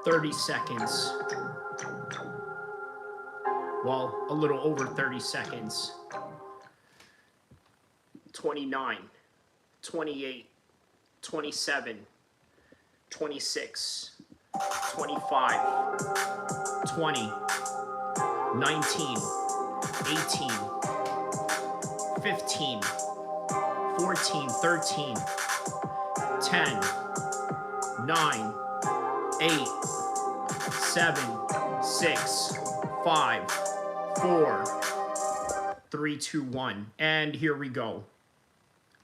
30 seconds. Well, a little over 30 seconds. 29, 28, 27, 26, 25, 20, 19, 18, 15, 14, 13, 10, 9, 8, 7, 6, 5, 4, 3, 2, 1. And here we go.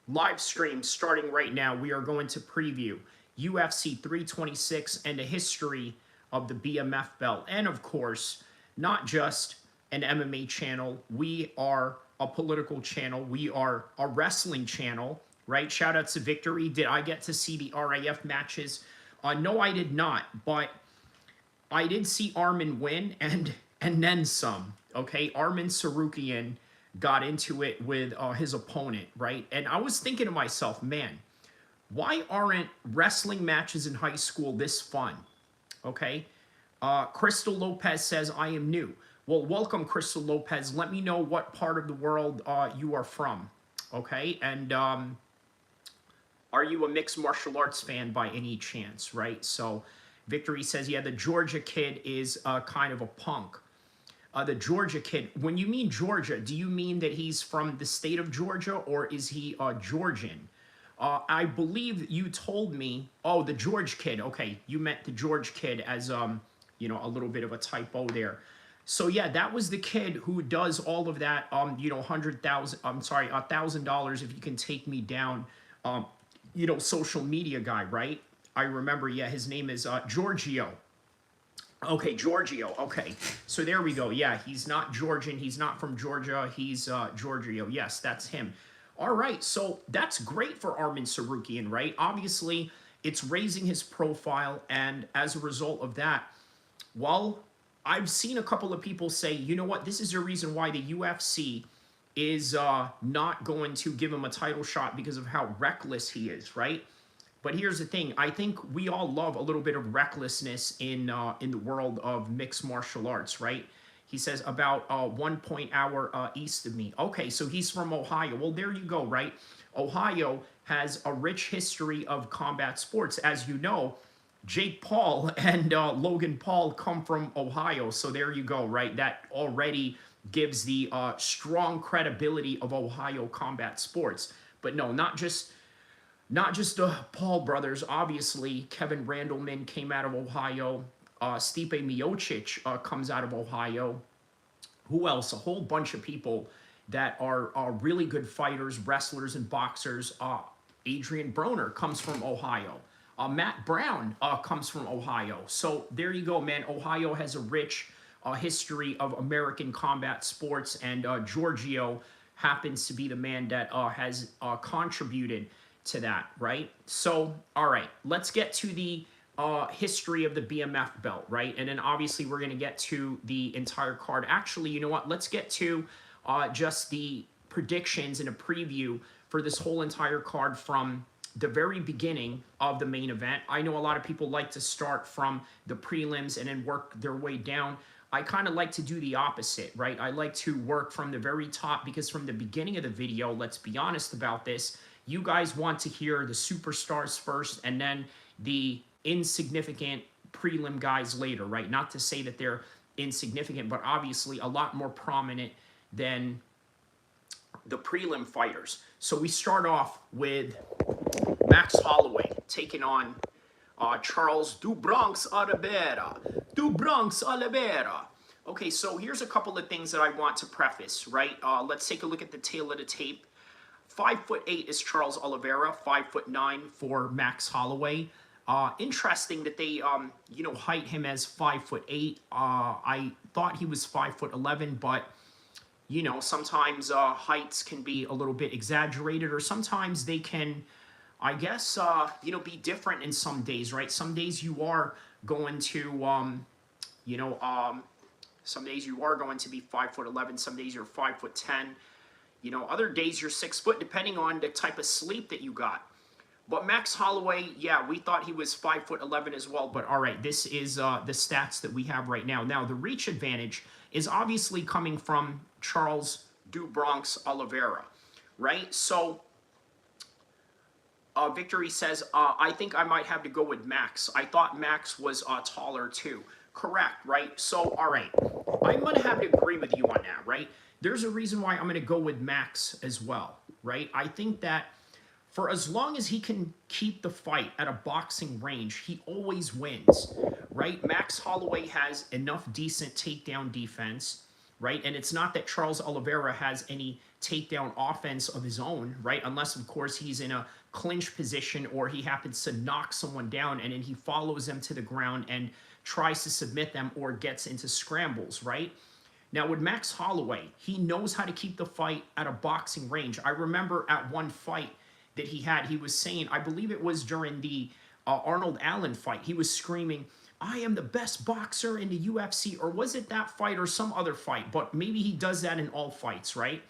Live stream starting right now. We are going to preview UFC 326 and the history of the BMF belt. And of course, not just an MMA channel. We are a political channel. We are a wrestling channel, right? Shout out to Victory. Did I get to see the RAF matches? No, I did not, but I did see Armin win and then some, okay? Armin Tsarukyan got into it with his opponent, right? And I was thinking to myself, man, why aren't wrestling matches in high school this fun, okay? Crystal Lopez says, I am new. Well, welcome, Crystal Lopez. Let me know what part of the world you are from, okay? And are you a mixed martial arts fan by any chance, right? So Victory says, yeah, the Georgia kid is kind of a punk. The Georgia kid, when you mean Georgia, do you mean that he's from the state of Georgia or is he Georgian? I believe you told me, oh, the George kid. Okay, you meant the George kid as, you know, a little bit of a typo there. So yeah, that was the kid who does all of that, you know, $1,000 if you can take me down, you know, social media guy, right? I remember, yeah, his name is Giorgio. Okay, Giorgio, okay. So there we go. Yeah, he's not Georgian. He's not from Georgia. He's Giorgio. Yes, that's him. All right, so that's great for Armin Tsarukyan, right? Obviously, it's raising his profile, and as a result of that, well, I've seen a couple of people say, you know what, this is the reason why the UFC is not going to give him a title shot because of how reckless he is, right? But here's the thing. I think we all love a little bit of recklessness in the world of mixed martial arts, right? He says about 1 hour east of me. Okay, so he's from Ohio. Well, there you go, right? Ohio has a rich history of combat sports. As you know, Jake Paul and Logan Paul come from Ohio. So there you go, right? That already gives the strong credibility of Ohio combat sports. But no, not just the Paul brothers. Obviously, Kevin Randleman came out of Ohio. Stipe Miocic comes out of Ohio. Who else? A whole bunch of people that are really good fighters, wrestlers, and boxers. Adrian Broner comes from Ohio. Matt Brown comes from Ohio. So there you go, man. Ohio has a rich history of American combat sports, and Giorgio happens to be the man that has contributed to that, right? So, all right, let's get to the history of the BMF belt, right? And then obviously we're going to get to the entire card. Actually, you know what? Let's get to just the predictions and a preview for this whole entire card from the very beginning of the main event. I know a lot of people like to start from the prelims and then work their way down. I kind of like to do the opposite, right? I like to work from the very top, because from the beginning of the video, let's be honest about this, you guys want to hear the superstars first and then the insignificant prelim guys later, right? Not to say that they're insignificant, but obviously a lot more prominent than the prelim fighters. So we start off with Max Holloway taking on Charles Du Bronx Oliveira. Du Bronx Oliveira. Okay, so here's a couple of things that I want to preface, right? Let's take a look at the tail of the tape. 5'8" is Charles Oliveira, 5'9" for Max Holloway. Interesting that they, height him as 5'8". I thought he was 5'11", but sometimes heights can be a little bit exaggerated, or sometimes they can, I guess, be different in some days, right? Some days you are going to, some days you are going to be 5'11", some days you're 5'10". Other days you're 6 foot, depending on the type of sleep that you got. But Max Holloway, yeah, we thought he was 5'11" as well. But all right, this is the stats that we have right now. Now, the reach advantage is obviously coming from Charles Du Bronx Oliveira, right? So, Victory says, I think I might have to go with Max. I thought Max was taller too. Correct, right? So, all right, I'm going to have to agree with you on that, right? There's a reason why I'm going to go with Max as well, right? I think that for as long as he can keep the fight at a boxing range, he always wins, right? Max Holloway has enough decent takedown defense, right? And it's not that Charles Oliveira has any takedown offense of his own, right? Unless, of course, he's in a clinch position or he happens to knock someone down and then he follows them to the ground and tries to submit them or gets into scrambles, right? Now, with Max Holloway, he knows how to keep the fight at a boxing range. I remember at one fight that he had, he was saying, I believe it was during the Arnold Allen fight, he was screaming, I am the best boxer in the UFC, or was it that fight or some other fight? But maybe he does that in all fights, right?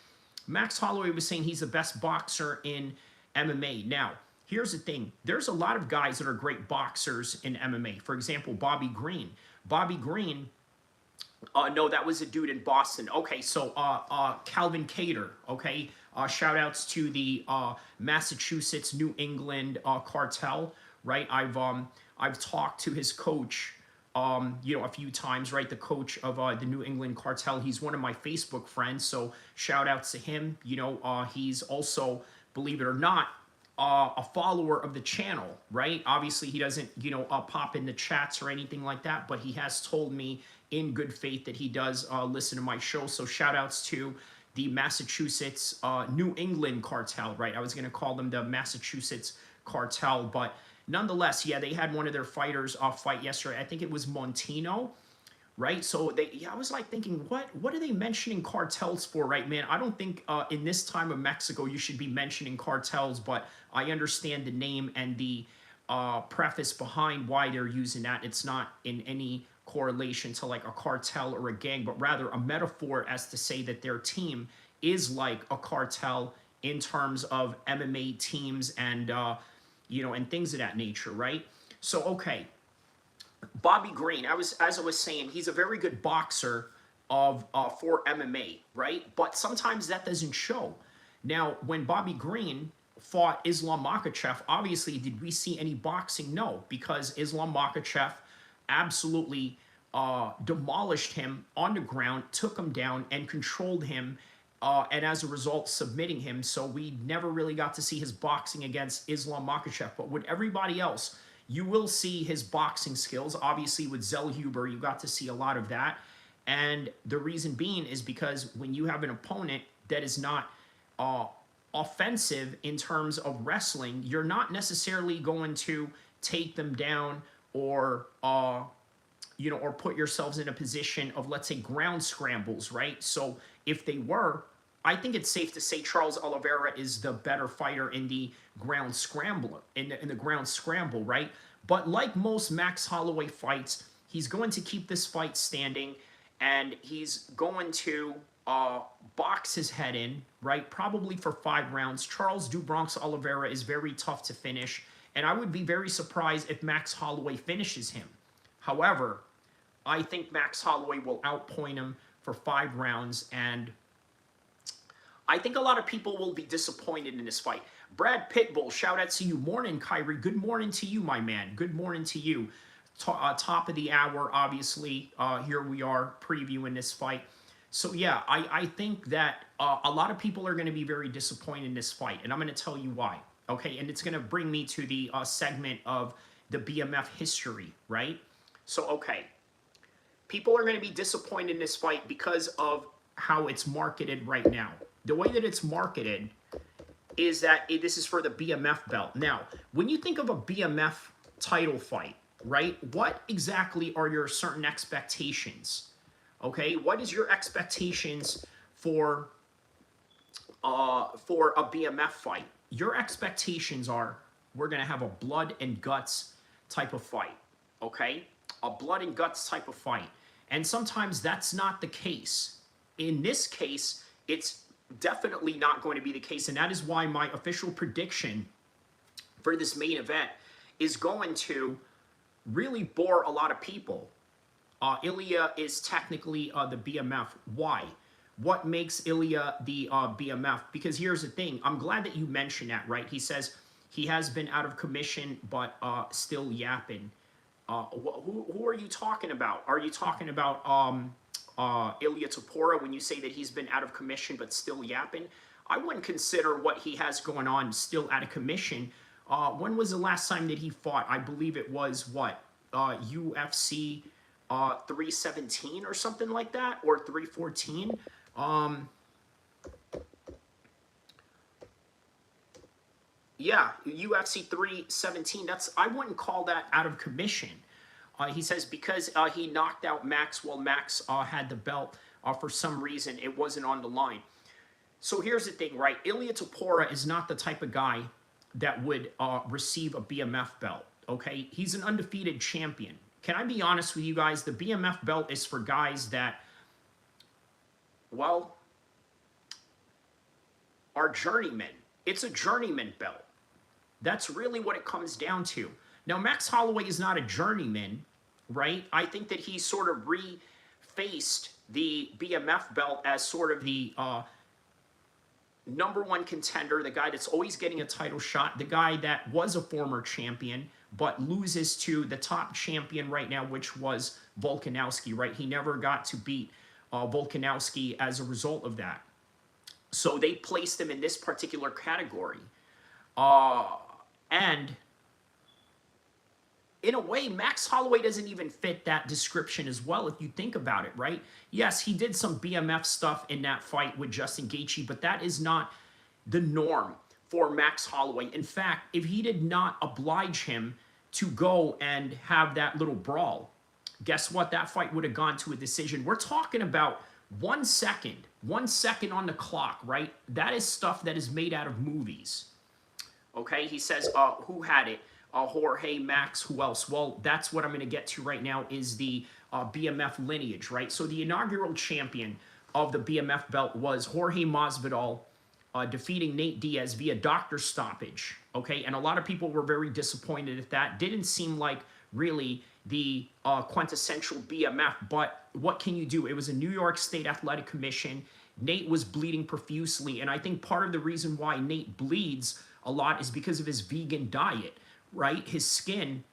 Max Holloway was saying he's the best boxer in MMA. Now, here's the thing. There's a lot of guys that are great boxers in MMA. For example, Bobby Green. Bobby Green, no, that was a dude in Boston. Okay, so Calvin Kattar, okay? Shout outs to the Massachusetts, New England cartel, right? I've talked to his coach, a few times, right? The coach of the New England cartel. He's one of my Facebook friends, so shout outs to him. He's also, believe it or not, a follower of the channel, right? Obviously, he doesn't, pop in the chats or anything like that, but he has told me in good faith that he does listen to my show. So shout outs to the Massachusetts New England cartel, right? I was going to call them the Massachusetts cartel, but nonetheless, yeah, they had one of their fighters fight yesterday. I think it was Montino, right? So I was like thinking, what are they mentioning cartels for, right, man? I don't think in this time of Mexico you should be mentioning cartels, but I understand the name and the preface behind why they're using that. It's not in any correlation to like a cartel or a gang, but rather a metaphor as to say that their team is like a cartel in terms of MMA teams and and things of that nature, right? So okay, Bobby Green, as I was saying, he's a very good boxer for MMA, right? But sometimes that doesn't show. Now, when Bobby Green fought Islam Makhachev, obviously, did we see any boxing? No, because Islam Makhachev absolutely demolished him on the ground, took him down, and controlled him, and as a result, submitting him. So we never really got to see his boxing against Islam Makhachev. But with everybody else, you will see his boxing skills. Obviously, with Zellhuber, you got to see a lot of that. And the reason being is because when you have an opponent that is not offensive in terms of wrestling, you're not necessarily going to take them down or you know, or put yourselves in a position of, let's say, ground scrambles, right? So if they were, I think it's safe to say Charles Oliveira is the better fighter in the ground scramble, in the ground scramble, right? But like most Max Holloway fights, he's going to keep this fight standing, and he's going to box his head in, right? Probably for 5 rounds. Charles Do Bronx Oliveira is very tough to finish, and I would be very surprised if Max Holloway finishes him. However, I think Max Holloway will outpoint him for 5 rounds, and I think a lot of people will be disappointed in this fight. Brad Pitbull, shout out to you. Morning, Kyrie. Good morning to you, my man. Good morning to you. Top of the hour, obviously. Here we are previewing this fight. So, yeah, I think that a lot of people are going to be very disappointed in this fight, and I'm going to tell you why. Okay, and it's going to bring me to the segment of the BMF history, right? So, okay, people are going to be disappointed in this fight because of how it's marketed right now. The way that it's marketed is that this is for the BMF belt. Now, when you think of a BMF title fight, right, what exactly are your certain expectations? Okay, what is your expectations for a BMF fight? Your expectations are, we're going to have a blood and guts type of fight, okay? A blood and guts type of fight. And sometimes that's not the case. In this case, it's definitely not going to be the case, and that is why my official prediction for this main event is going to really bore a lot of people. Ilya is technically the BMF. Why? What makes Ilya the BMF? Because here's the thing. I'm glad that you mentioned that, right? He says he has been out of commission, but still yapping. Who are you talking about? Are you talking about Ilia Topuria when you say that he's been out of commission but still yapping? I wouldn't consider what he has going on still out of commission. When was the last time that he fought? I believe it was, what, UFC 317 or something like that, or 314. Yeah, UFC 317. I wouldn't call that out of commission. He says because he knocked out Max while Max had the belt, for some reason it wasn't on the line. So here's the thing, right? Ilia Topuria is not the type of guy that would receive a BMF belt, okay? He's an undefeated champion. Can I be honest with you guys? The BMF belt is for guys that, well, are journeymen. It's a journeyman belt. That's really what it comes down to. Now, Max Holloway is not a journeyman, right? I think that he sort of refaced the BMF belt as sort of the #1 contender, the guy that's always getting a title shot, the guy that was a former champion, but loses to the top champion right now, which was Volkanovski, right? He never got to beat Volkanovski as a result of that. So they placed him in this particular category. And in a way, Max Holloway doesn't even fit that description as well, if you think about it, right? Yes, he did some BMF stuff in that fight with Justin Gaethje, but that is not the norm for Max Holloway. In fact, if he did not oblige him to go and have that little brawl, guess what? That fight would have gone to a decision. We're talking about 1 second on the clock, right? That is stuff that is made out of movies. Okay, he says, who had it? Jorge, Max, who else? Well, that's what I'm going to get to right now is the BMF lineage, right? So the inaugural champion of the BMF belt was Jorge Masvidal, defeating Nate Diaz via doctor stoppage, okay? And a lot of people were very disappointed at that. Didn't seem like really the quintessential BMF, but what can you do? It was a New York State Athletic Commission. Nate was bleeding profusely, and I think part of the reason why Nate bleeds a lot is because of his vegan diet, right? His skin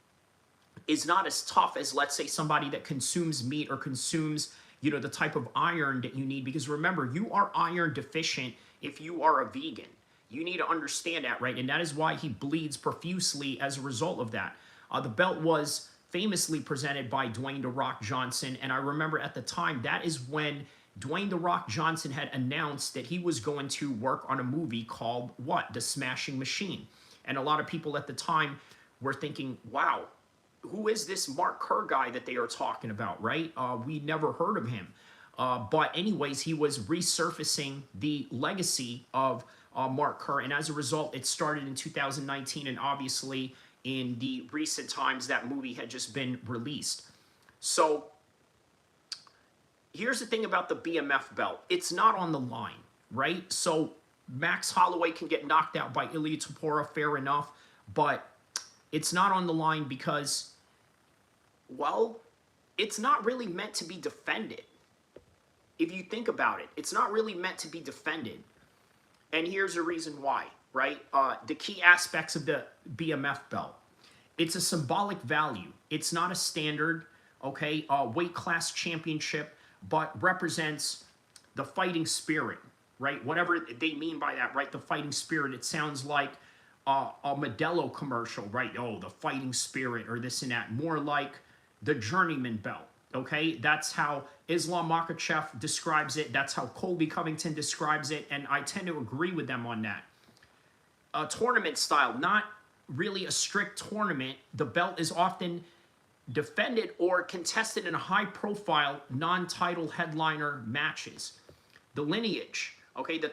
is not as tough as, let's say, somebody that consumes meat or consumes, you know, the type of iron that you need. Because remember, you are iron deficient if you are a vegan. You need to understand that, right? And that is why he bleeds profusely as a result of that. The belt was famously presented by Dwayne "The Rock" Johnson. And I remember at the time, that is when Dwayne "The Rock" Johnson had announced that he was going to work on a movie called, what? The Smashing Machine. And a lot of people at the time we're thinking, wow, who is this Mark Kerr guy that they are talking about, right? We never heard of him. But anyways, he was resurfacing the legacy of Mark Kerr, and as a result, it started in 2019, and obviously in the recent times, that movie had just been released. So here's the thing about the BMF belt. It's not on the line, right? So Max Holloway can get knocked out by Ilia Topuria, fair enough, but it's not on the line because, well, it's not really meant to be defended. If you think about it, it's not really meant to be defended. And here's the reason why, right? The key aspects of the BMF belt. It's a symbolic value. It's not a standard, okay, weight class championship, but represents the fighting spirit, right? Whatever they mean by that, right? The fighting spirit. It sounds like a Modelo commercial, right? Oh, the fighting spirit or this and that. More like the journeyman belt, okay? That's how Islam Makhachev describes it. That's how Colby Covington describes it, and I tend to agree with them on that. Tournament style, not really a strict tournament. The belt is often defended or contested in high-profile, non-title headliner matches. The lineage, okay, the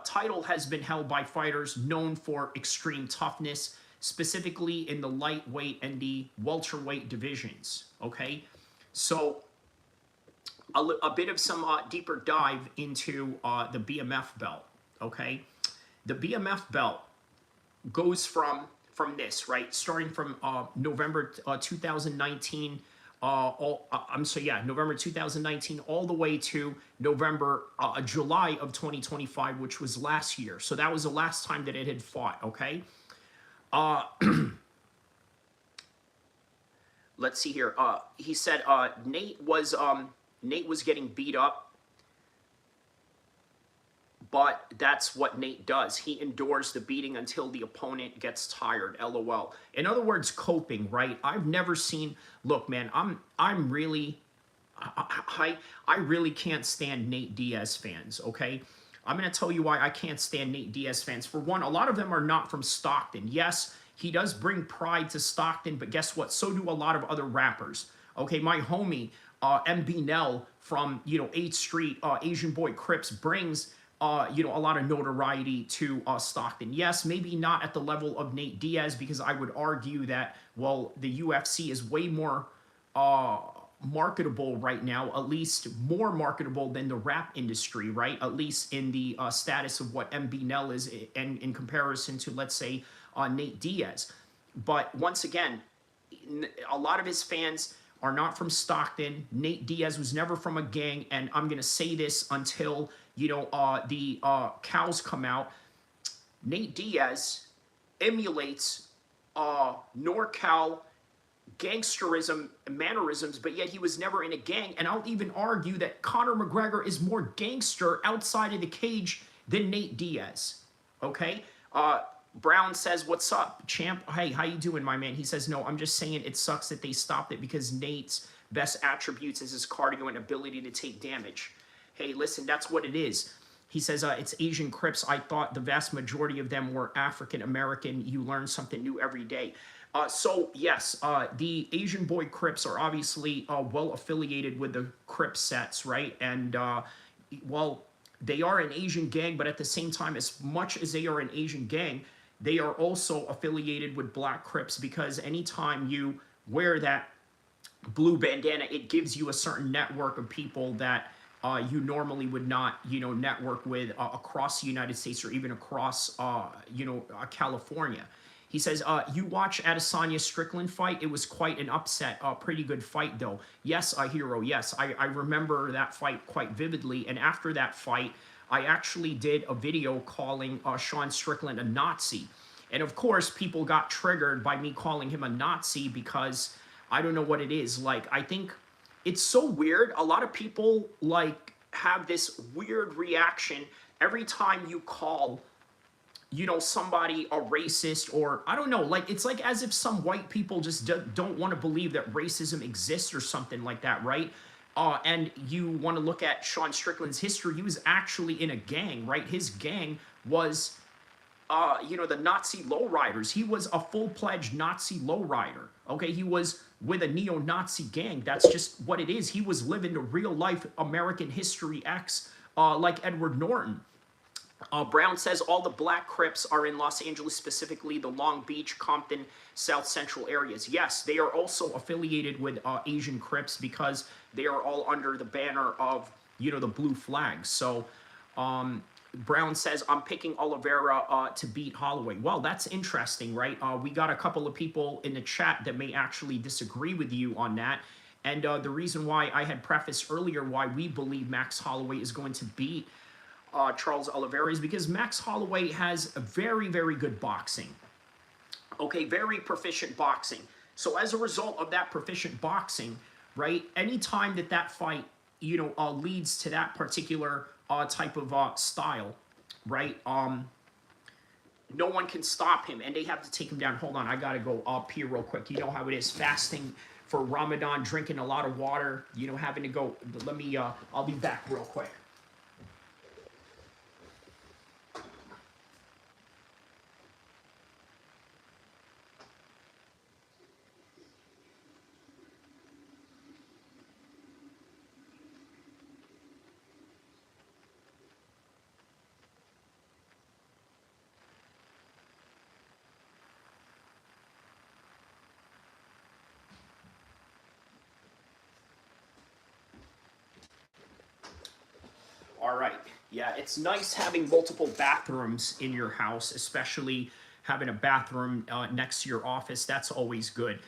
title has been held by fighters known for extreme toughness, specifically in the lightweight and the welterweight divisions, okay? So a bit of some deeper dive into the BMF belt, okay? The BMF belt goes from this, right? Starting from November 2019, November 2019 all the way to July of 2025, which was last year. So that was the last time that it had fought, okay? Let's see here. He said Nate was getting beat up, but that's what Nate does. He endures the beating until the opponent gets tired. LOL. In other words, coping, right? I've never seen. Look, man, I'm really, I really can't stand Nate Diaz fans. Okay, I'm gonna tell you why I can't stand Nate Diaz fans. For one, a lot of them are not from Stockton. Yes, he does bring pride to Stockton, but guess what? So do a lot of other rappers. Okay, my homie MB Nell from 8th Street, Asian Boy Crips, brings a lot of notoriety to Stockton. Yes, maybe not at the level of Nate Diaz, because I would argue that, well, the UFC is way more marketable right now, at least more marketable than the rap industry, right? At least in the status of what MB Nell is in comparison to, let's say, Nate Diaz. But once again, a lot of his fans are not from Stockton. Nate Diaz was never from a gang, and I'm going to say this until, the cows come out. Nate Diaz emulates NorCal gangsterism mannerisms, but yet he was never in a gang. And I'll even argue that Conor McGregor is more gangster outside of the cage than Nate Diaz, okay? Brown says, what's up, champ? Hey, how you doing, my man? He says, no, I'm just saying it sucks that they stopped it because Nate's best attributes is his cardio and ability to take damage. Hey, listen, that's what it is. He says, it's Asian Crips. I thought the vast majority of them were African-American. You learn something new every day. So, yes, the Asian Boy Crips are obviously well affiliated with the Crip sets, right? And, well, they are an Asian gang, but at the same time, as much as they are an Asian gang, they are also affiliated with Black Crips, because anytime you wear that blue bandana, it gives you a certain network of people that you normally would not, network with across the United States or even across, California. He says, you watch Adesanya Strickland fight. It was quite an upset. Pretty good fight, though. Yes, Hero, yes. I remember that fight quite vividly. And after that fight, I actually did a video calling Sean Strickland a Nazi. And of course, people got triggered by me calling him a Nazi because I don't know what it is. Like, I think it's so weird. A lot of people, have this weird reaction every time you call, somebody a racist, or I don't know, it's like as if some white people just don't want to believe that racism exists or something like that, right? And you want to look at Sean Strickland's history. He was actually in a gang, right? His gang was you know, the Nazi lowriders. He was a full-pledged Nazi lowrider. Okay, he was with a neo-Nazi gang. That's just what it is. He was living the real-life American History X, like Edward Norton. Brown says all the black Crips are in Los Angeles, specifically the Long Beach, Compton, South Central areas. Yes, they are also affiliated with Asian Crips because they are all under the banner of, you know, the blue flags. So Brown says, I'm picking Oliveira to beat Holloway. Well, that's interesting, right? We got a couple of people in the chat that may actually disagree with you on that. And the reason why I had prefaced earlier why we believe Max Holloway is going to beat Charles Oliveira is because Max Holloway has a very, very good boxing. Okay, very proficient boxing. So as a result of that proficient boxing, right, anytime that that fight, you know, leads to that particular type of style, right, no one can stop him, and they have to take him down. Hold on, I gotta go up here real quick. You know how it is, fasting for Ramadan, drinking a lot of water, you know, having to go. Let me, I'll be back real quick. All right. Yeah, it's nice having multiple bathrooms in your house, especially having a bathroom next to your office. That's always good.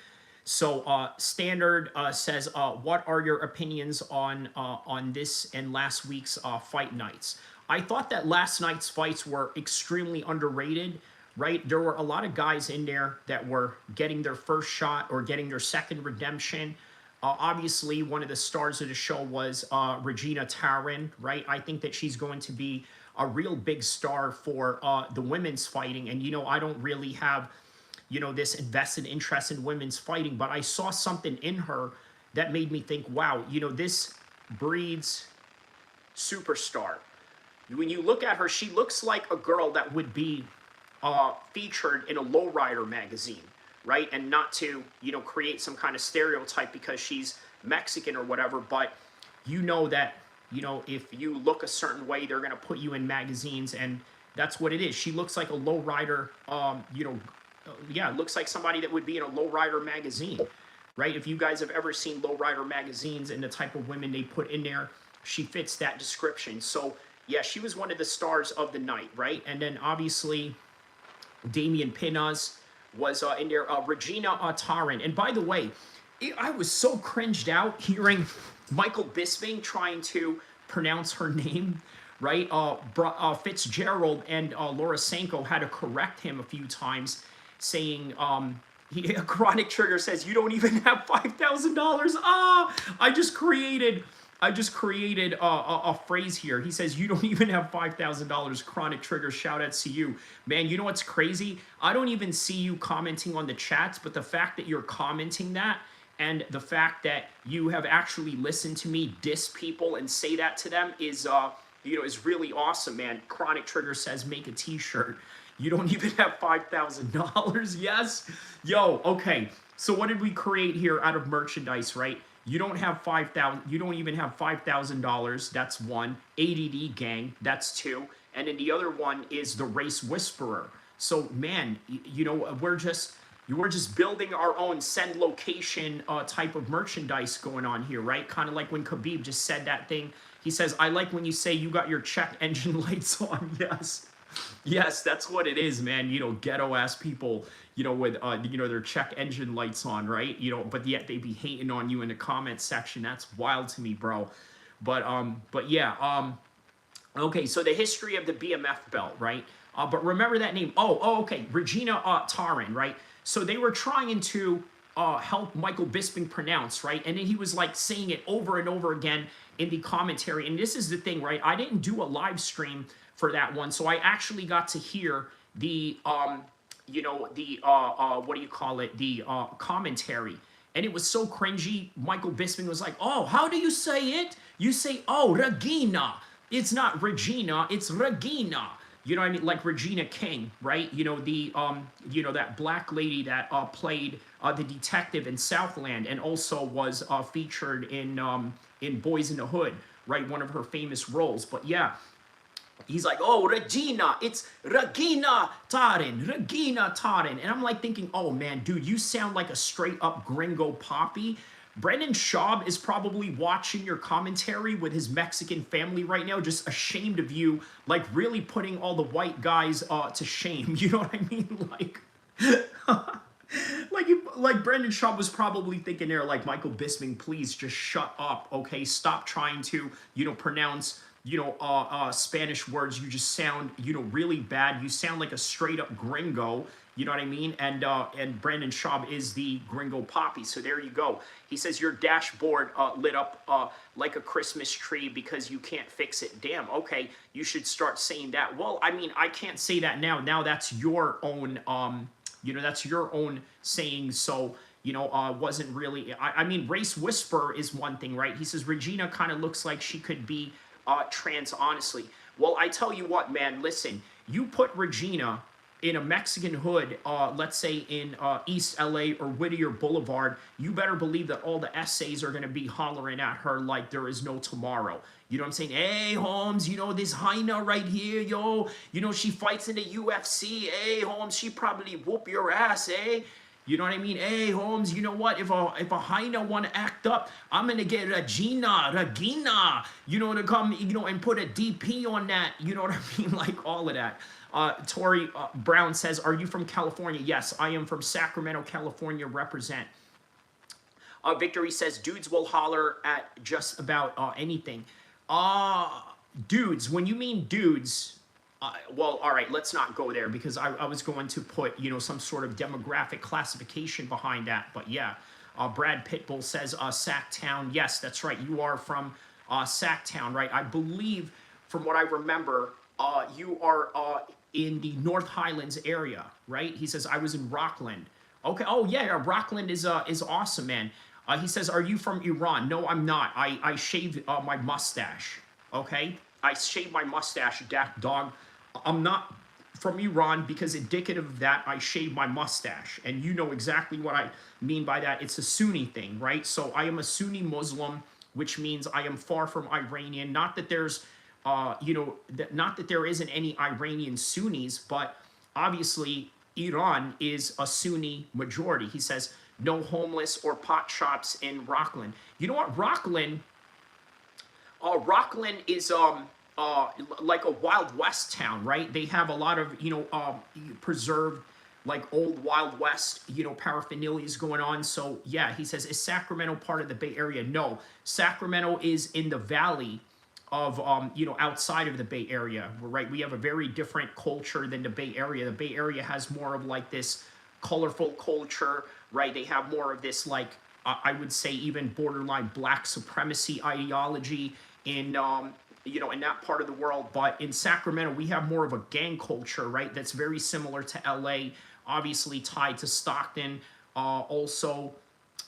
So Standard says, what are your opinions on this and last week's fight nights? I thought that last night's fights were extremely underrated, right? There were a lot of guys in there that were getting their first shot or getting their second redemption. Obviously, one of the stars of the show was Regina Taryn, right? I think that she's going to be a real big star for the women's fighting. And, you know, I don't really have, you know, this invested interest in women's fighting, but I saw something in her that made me think, wow, you know, this breeds superstar. When you look at her, she looks like a girl that would be featured in a lowrider magazine, right? And not to, you know, create some kind of stereotype because she's Mexican or whatever, but you know that, you know, if you look a certain way, they're going to put you in magazines, and that's what it is. She looks like a lowrider, you know, yeah, looks like somebody that would be in a lowrider magazine, right? If you guys have ever seen lowrider magazines and the type of women they put in there, she fits that description. So, yeah, she was one of the stars of the night, right? And then, obviously, Damian Pinas was in there, Regina Taryn. And by the way, I was so cringed out hearing Michael Bisping trying to pronounce her name, right? Fitzgerald and Laura Sanko had to correct him a few times, saying, Chronic Trigger says, you don't even have $5,000. I just created a phrase here. He says, you don't even have $5,000. Chronic Trigger, shout outs to you. Man, you know what's crazy? I don't even see you commenting on the chats, but the fact that you're commenting that and the fact that you have actually listened to me diss people and say that to them is, you know, is really awesome, man. Chronic Trigger says, make a t-shirt. You don't even have $5,000. Yes. Yo, okay. So what did we create here out of merchandise, right? You don't have $5,000. You don't even have $5,000. That's one. ADD gang. That's two. And then the other one is the Race Whisperer. So man, you know, we're just building our own send location type of merchandise going on here, right? Kind of like when Khabib just said that thing. He says, I like when you say you got your check engine lights on. Yes. Yes, that's what it is, man. You know, ghetto ass people, you know, with you know, their check engine lights on, right? You know, but yet they be hating on you in the comment section. That's wild to me, bro. But yeah, okay, so the history of the BMF belt, right? But remember that name. Oh, okay, Regina Taryn, right? So they were trying to help Michael Bisping pronounce, right? And then he was like saying it over and over again in the commentary. And this is the thing, right? I didn't do a live stream for that one, so I actually got to hear the you know, the what do you call it, the commentary, and it was so cringy. Michael Bisping was like, oh, how do you say it? You say, oh, Regina. It's not Regina, it's Regina. You know what I mean? Like Regina King, right? That black lady that played the detective in Southland and also was featured in Boys in the Hood, right? One of her famous roles. But yeah, he's like, oh, Regina, it's Regina Tarin. And I'm like thinking, oh man, dude, you sound like a straight up gringo poppy. Brendan Schaub is probably watching your commentary with his Mexican family right now, just ashamed of you, like really putting all the white guys to shame. You know what I mean? Like Brendan Schaub was probably thinking there, like, Michael Bisping, please just shut up, okay? Stop trying to, pronounce, Spanish words. You just sound, really bad. You sound like a straight up gringo. You know what I mean? And Brandon Schaub is the gringo poppy. So there you go. He says your dashboard lit up like a Christmas tree because you can't fix it. Damn. Okay, you should start saying that. Well, I mean, I can't say that now. Now that's your own. That's your own saying. So wasn't really. I mean, race whisper is one thing, right? He says Regina kind of looks like she could be trans. Honestly, well, I tell you what, man. Listen, you put Regina in a Mexican hood, let's say in East LA or Whittier Boulevard, you better believe that all the essays are going to be hollering at her like there is no tomorrow. You know what I'm saying? Hey, Holmes, this Heina right here, yo. She fights in the UFC. Hey, Holmes, she probably whoop your ass, eh? You know what I mean? Hey, Holmes, you know what? If a Heina want to act up, I'm going to get Regina, to come, and put a DP on that. You know what I mean? Like all of that. Tori Brown says, are you from California? Yes, I am from Sacramento, California. Represent. Victory says, dudes will holler at just about anything. Dudes, when you mean dudes, well, all right, let's not go there because I was going to put, some sort of demographic classification behind that. But yeah, Brad Pitbull says, Sacktown. Yes, that's right. You are from Sacktown, right? I believe, from what I remember, you are in the North Highlands area, right? He says, I was in Rockland. Okay. Oh, yeah. Rockland is awesome, man. He says, are you from Iran? No, I'm not. I shaved my mustache. Okay. I shaved my mustache, dog. I'm not from Iran because indicative of that, I shaved my mustache. And you know exactly what I mean by that. It's a Sunni thing, right? So I am a Sunni Muslim, which means I am far from Iranian. Not that there's not that there isn't any Iranian Sunnis, but obviously Iran is a Sunni majority. He says, no homeless or pot shops in Rockland. You know what? Rockland is like a Wild West town, right? They have a lot of, preserved, like old Wild West, paraphernalias going on. So yeah, he says, is Sacramento part of the Bay Area? No, Sacramento is in the valley of outside of the Bay Area, right? We have a very different culture than the Bay Area. The Bay Area has more of like this colorful culture, right? They have more of this, like I would say even borderline black supremacy ideology in in that part of the world. But in Sacramento, we have more of a gang culture, right? That's very similar to LA, obviously tied to Stockton, also.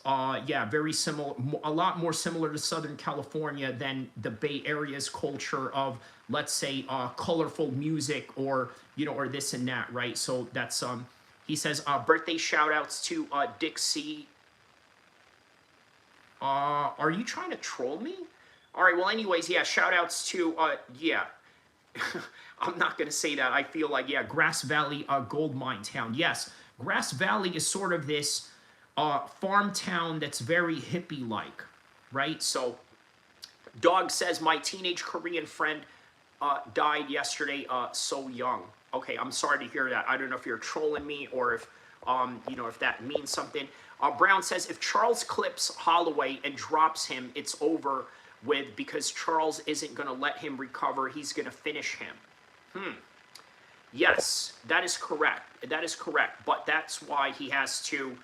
Yeah, very similar, a lot more similar to Southern California than the Bay Area's culture of, let's say, colorful music or, or this and that, right? So that's, he says, birthday shout outs to Dixie. Are you trying to troll me? All right, well, anyways, yeah, shout outs to, yeah. I'm not going to say that. I feel like, yeah, Grass Valley gold mine town. Yes, Grass Valley is sort of this farm town that's very hippie-like, right? So, Dog says, my teenage Korean friend died yesterday so young. Okay, I'm sorry to hear that. I don't know if you're trolling me or if, if that means something. Brown says, if Charles clips Holloway and drops him, it's over with because Charles isn't going to let him recover. He's going to finish him. Yes, that is correct. That is correct. But that's why he has to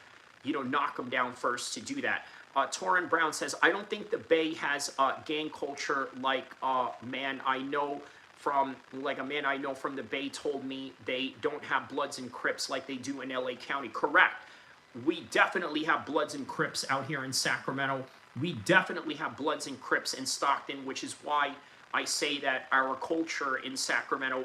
knock him down first to do that. Torrin Brown says, I don't think the Bay has gang culture like a man I know from the Bay told me they don't have Bloods and Crips like they do in LA County. Correct. We definitely have Bloods and Crips out here in Sacramento. We definitely have Bloods and Crips in Stockton, which is why I say that our culture in Sacramento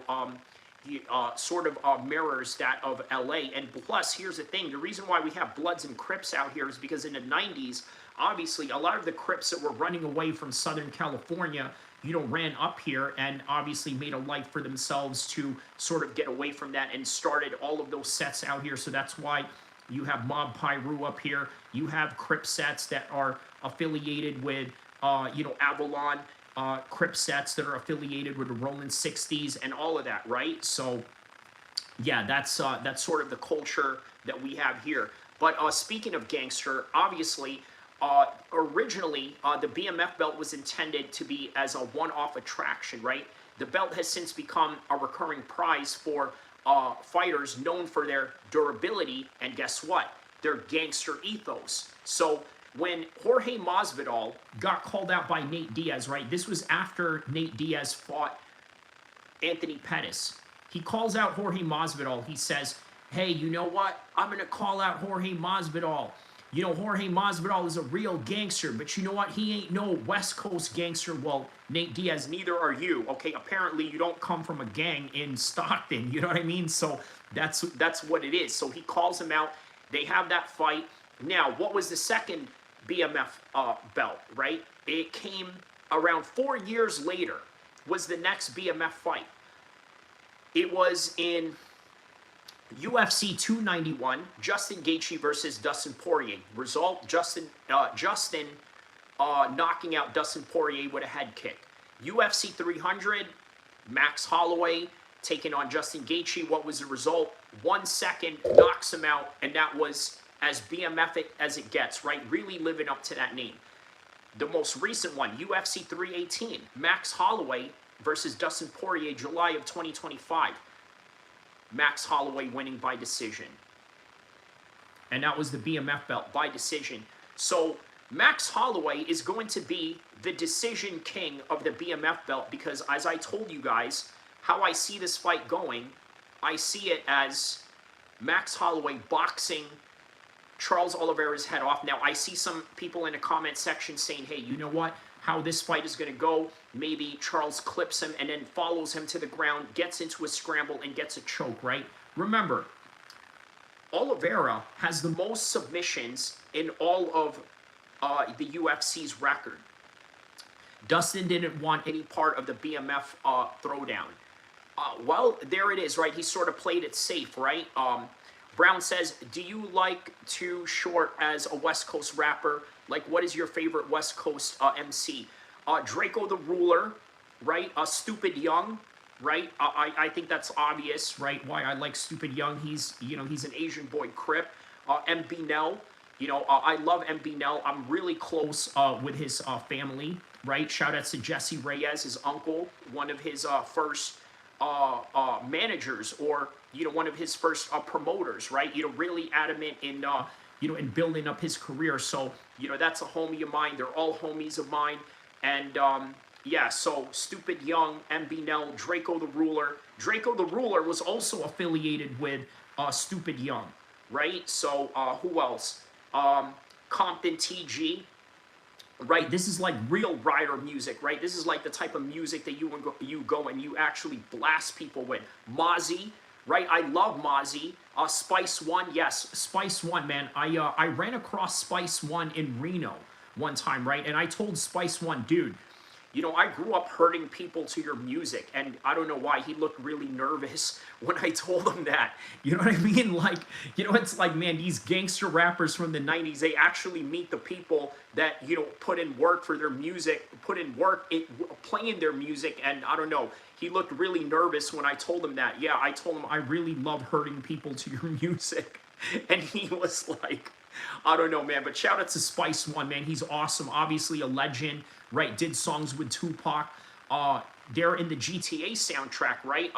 sort of mirrors that of LA. And plus, here's the thing, the reason why we have Bloods and Crips out here is because in the 90s, obviously, a lot of the Crips that were running away from Southern California, ran up here and obviously made a life for themselves to sort of get away from that and started all of those sets out here. So that's why you have Mob Piru up here. You have Crip sets that are affiliated with, Avalon, Crip sets that are affiliated with the Rolling 60s and all of that, right? So, yeah, that's sort of the culture that we have here. But speaking of gangster, obviously, originally, the BMF belt was intended to be as a one-off attraction, right? The belt has since become a recurring prize for fighters known for their durability, and guess what? Their gangster ethos. So when Jorge Masvidal got called out by Nate Diaz, right? This was after Nate Diaz fought Anthony Pettis. He calls out Jorge Masvidal. He says, hey, you know what? I'm going to call out Jorge Masvidal. Jorge Masvidal is a real gangster, but you know what? He ain't no West Coast gangster. Well, Nate Diaz, neither are you. Okay, apparently you don't come from a gang in Stockton. You know what I mean? So that's what it is. So he calls him out. They have that fight. Now, what was the second BMF belt, right? It came around 4 years later, was the next BMF fight. It was in UFC 291, Justin Gaethje versus Dustin Poirier. Result, Justin knocking out Dustin Poirier with a head kick. UFC 300, Max Holloway taking on Justin Gaethje. What was the result? 1 second, knocks him out, and that was as BMF as it gets, right? Really living up to that name. The most recent one, UFC 318, Max Holloway versus Dustin Poirier, July of 2025. Max Holloway winning by decision. And that was the BMF belt by decision. So Max Holloway is going to be the decision king of the BMF belt because, as I told you guys, how I see this fight going, I see it as Max Holloway boxing Charles Oliveira's head off. Now, I see some people in the comment section saying, hey, you know what? How this fight is going to go, maybe Charles clips him and then follows him to the ground, gets into a scramble, and gets a choke, right? Remember, Oliveira has the most submissions in all of the UFC's record. Dustin didn't want any part of the BMF throwdown. Well, there it is, right? He sort of played it safe, right? Brown says, do you like Too Short as a West Coast rapper? Like, what is your favorite West Coast MC? Draco the Ruler, right? Stupid Young, right? I think that's obvious, right? Why I like Stupid Young. He's an Asian boy Crip. MB Nell, I love MB Nell. I'm really close with his family, right? Shout out to Jesse Reyes, his uncle, one of his first managers, or one of his first promoters, right? Really adamant in in building up his career. So that's a homie of mine. They're all homies of mine. And yeah, so Stupid Young, MB Nell, Draco the Ruler. Draco the Ruler was also affiliated with Stupid Young, right? So who else? Compton TG. Right, this is like real rider music, right? This is like the type of music that you go and you actually blast people with. Mozzie, right? I love Mozzie. Spice One, yes, Spice One, man. I ran across Spice One in Reno one time, right? And I told Spice One, dude, I grew up hurting people to your music, and I don't know why. He looked really nervous when I told him that. You know what I mean? Like, it's like, man, these gangster rappers from the 90s, they actually meet the people that, put in work for their music, put in work playing their music, and I don't know. He looked really nervous when I told him that. Yeah, I told him I really love hurting people to your music. And he was like, I don't know, man, but shout out to Spice One, man. He's awesome. Obviously a legend, right? Did songs with Tupac. They're in the GTA soundtrack, right?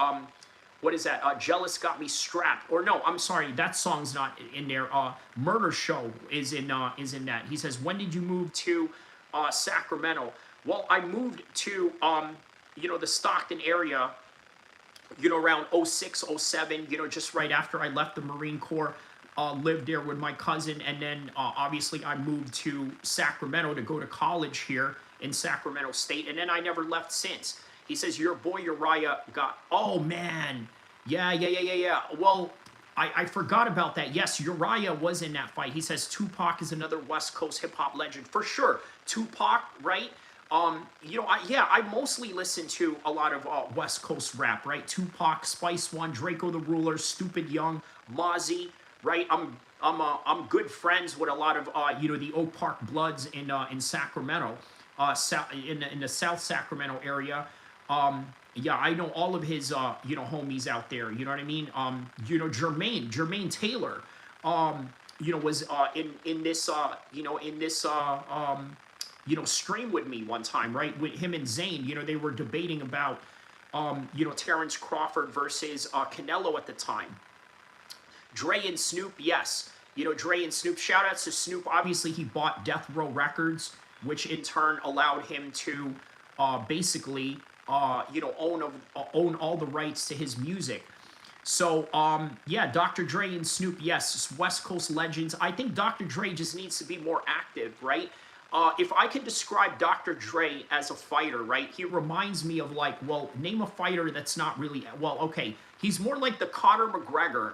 What is that? Jealous Got Me Strapped. Or no, I'm sorry, that song's not in there. Murder Show is in that. He says, when did you move to Sacramento? Well, I moved to the Stockton area, around 06, 07, just right after I left the Marine Corps. Lived there with my cousin, and then obviously I moved to Sacramento to go to college here in Sacramento State, and then I never left since. He says, your boy Uriah got, oh man, Yeah. Well, I forgot about that. Yes, Uriah was in that fight. He says Tupac is another West Coast hip hop legend for sure. Tupac, right? I mostly listen to a lot of West Coast rap, right? Tupac, Spice One, Draco the Ruler, Stupid Young, Mozzie, right? I'm good friends with a lot of the Oak Park Bloods in Sacramento, in the South Sacramento area. Yeah, I know all of his homies out there. You know what I mean? Jermaine Taylor, was in this stream with me one time, right? With him and Zayn, they were debating about Terrence Crawford versus Canelo at the time. Dre and Snoop, yes. Dre and Snoop, shout outs to Snoop. Obviously, he bought Death Row Records, which in turn allowed him to basically, own all the rights to his music. So, yeah, Dr. Dre and Snoop, yes, West Coast legends. I think Dr. Dre just needs to be more active, right? If I can describe Dr. Dre as a fighter, right, he reminds me of name a fighter that's not really, okay, he's more like the Conor McGregor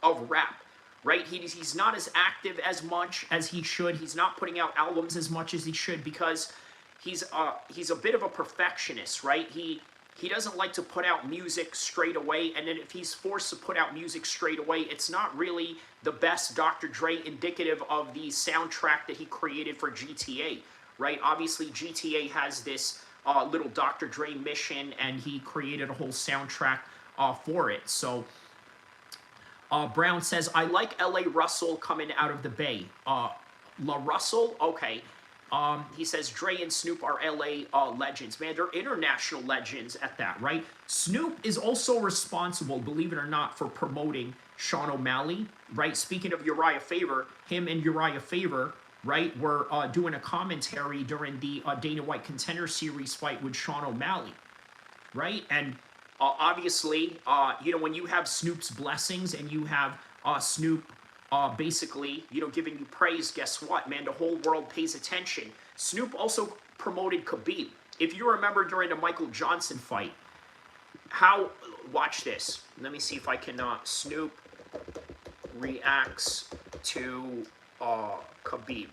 of rap, right? He's not as active as much as he should. He's not putting out albums as much as he should because he's a bit of a perfectionist, right? He doesn't like to put out music straight away, and then if he's forced to put out music straight away, it's not really the best Dr. Dre indicative of the soundtrack that he created for GTA, right? Obviously, GTA has this little Dr. Dre mission, and he created a whole soundtrack for it. So, Brown says, I like L.A. Russell coming out of the Bay. La Russell? Okay. He says Dre and Snoop are LA legends. Man, they're international legends at that, right? Snoop is also responsible, believe it or not, for promoting Sean O'Malley, right? Speaking of Uriah Faber, him and Uriah Faber, right, were doing a commentary during the Dana White Contender Series fight with Sean O'Malley, right? And obviously, when you have Snoop's blessings and you have Snoop basically, giving you praise, guess what, man? The whole world pays attention. Snoop also promoted Khabib. If you remember during the Michael Johnson fight, watch this. Let me see if I can, Snoop reacts to Khabib.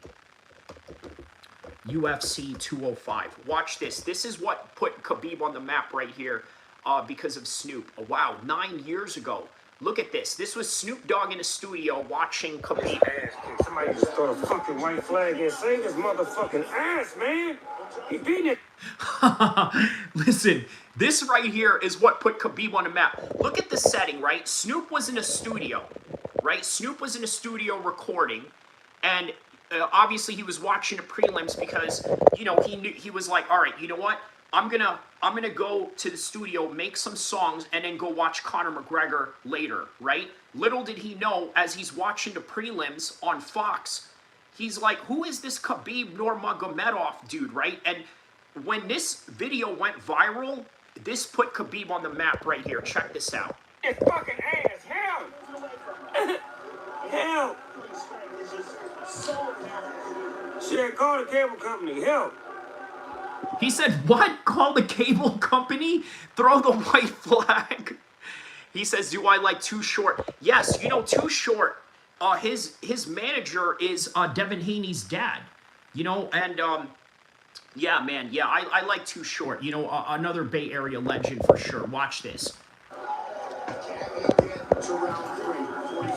UFC 205. Watch this. This is what put Khabib on the map right here because of Snoop. Oh, wow, 9 years ago. Look at this. This was Snoop Dogg in the studio watching Khabib. Somebody just throw a fucking white flag and save his motherfucking ass, man. He beating it. Listen, this right here is what put Khabib on the map. Look at the setting, right? Snoop was in a studio, right? Snoop was in a studio recording, and obviously he was watching the prelims because, he was like, all right, you know what? I'm gonna go to the studio, make some songs, and then go watch Conor McGregor later, right? Little did he know, as he's watching the prelims on Fox, he's like, who is this Khabib Nurmagomedov dude, right? And when this video went viral, this put Khabib on the map right here. Check this out. It's fucking ass. Help! Help! Shit, call the cable company. Help! He said, what? Call the cable company? Throw the white flag. He says, do I like Too Short? Yes, Too Short, his manager is Devin Haney's dad. And yeah, man, yeah, I like Too Short. Another Bay Area legend for sure. Watch this.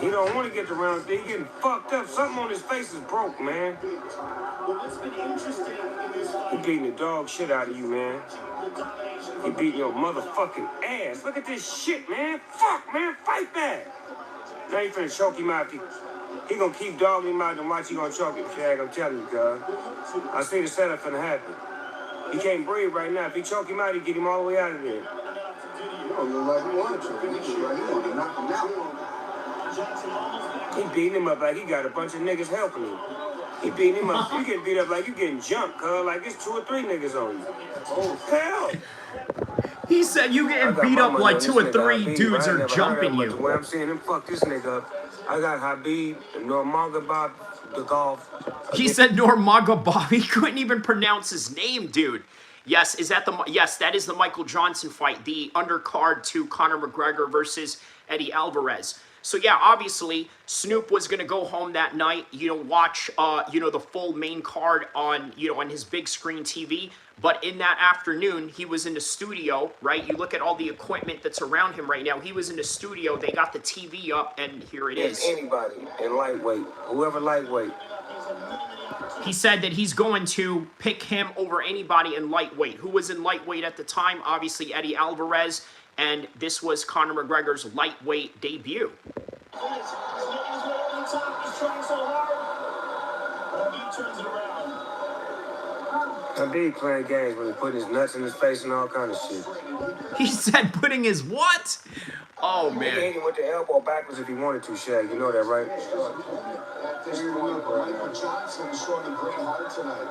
He don't want to get to round three. He getting fucked up. Something on his face is broke, man. He beating the dog shit out of you, man. He beating your motherfucking ass. Look at this shit, man. Fuck, man. Fight back. Now you finna choke him out. He gonna keep dogging him out and watch you gonna choke him, Shag. I'm telling you, cuz. I see the setup finna happen. He can't breathe right now. If he choke him out, he get him all the way out of there. He beating him up like he got a bunch of niggas helping him. He beating him up. You get beat up like you getting jumped, cuz. Like it's 2 or 3 niggas on you. Oh, hell. He said you getting beat up like 2 or 3 dudes are jumping you. The way I'm seeing him fuck this nigga up, I got Habib, Nurmagomedov, the golf. He said Nurmagomedov. He couldn't even pronounce his name, dude. Yes, yes, that is the Michael Johnson fight, the undercard to Conor McGregor versus Eddie Alvarez. So yeah, obviously Snoop was gonna go home that night, watch the full main card on on his big screen TV. But in that afternoon, he was in the studio, right? You look at all the equipment that's around him right now. He was in the studio. They got the TV up, and here it is. Anybody in lightweight, whoever lightweight. He said that he's going to pick him over anybody in lightweight. Who was in lightweight at the time? Obviously, Eddie Alvarez. And this was Conor McGregor's lightweight debut. Khabib playing games when he put his nuts in his face and all kind of shit. He said putting his what? Oh, man. He hit him with the elbow backwards if he wanted to, Shaq. You know that, right? Johnson is showing a great heart tonight.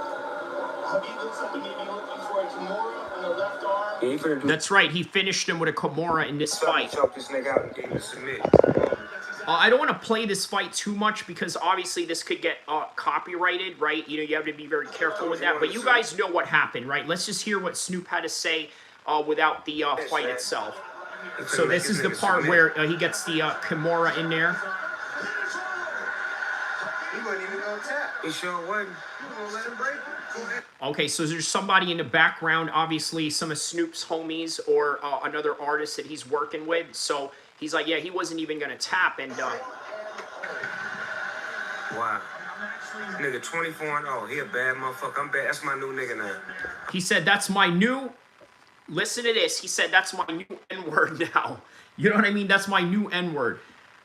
Khabib looks like he may be looking for a Kimura on the left arm. That's right. He finished him with a Kimura in this fight. Choke this nigga out and get him to submit. I don't want to play this fight too much because obviously this could get copyrighted, right? You have to be very careful with that. But you guys know what happened, right? Let's just hear what Snoop had to say without the fight itself. So this is the part where he gets the Kimura in there. He wasn't even gonna tap. He sure wasn't. You gonna let him break it? Okay, so there's somebody in the background, obviously some of Snoop's homies or another artist that he's working with. So he's like, yeah, he wasn't even gonna tap, and wow. Nigga 24-0. He a bad motherfucker. I'm bad. That's my new nigga now. He said, that's my new, listen to this. He said, that's my new N-word now. You know what I mean? That's my new N-word.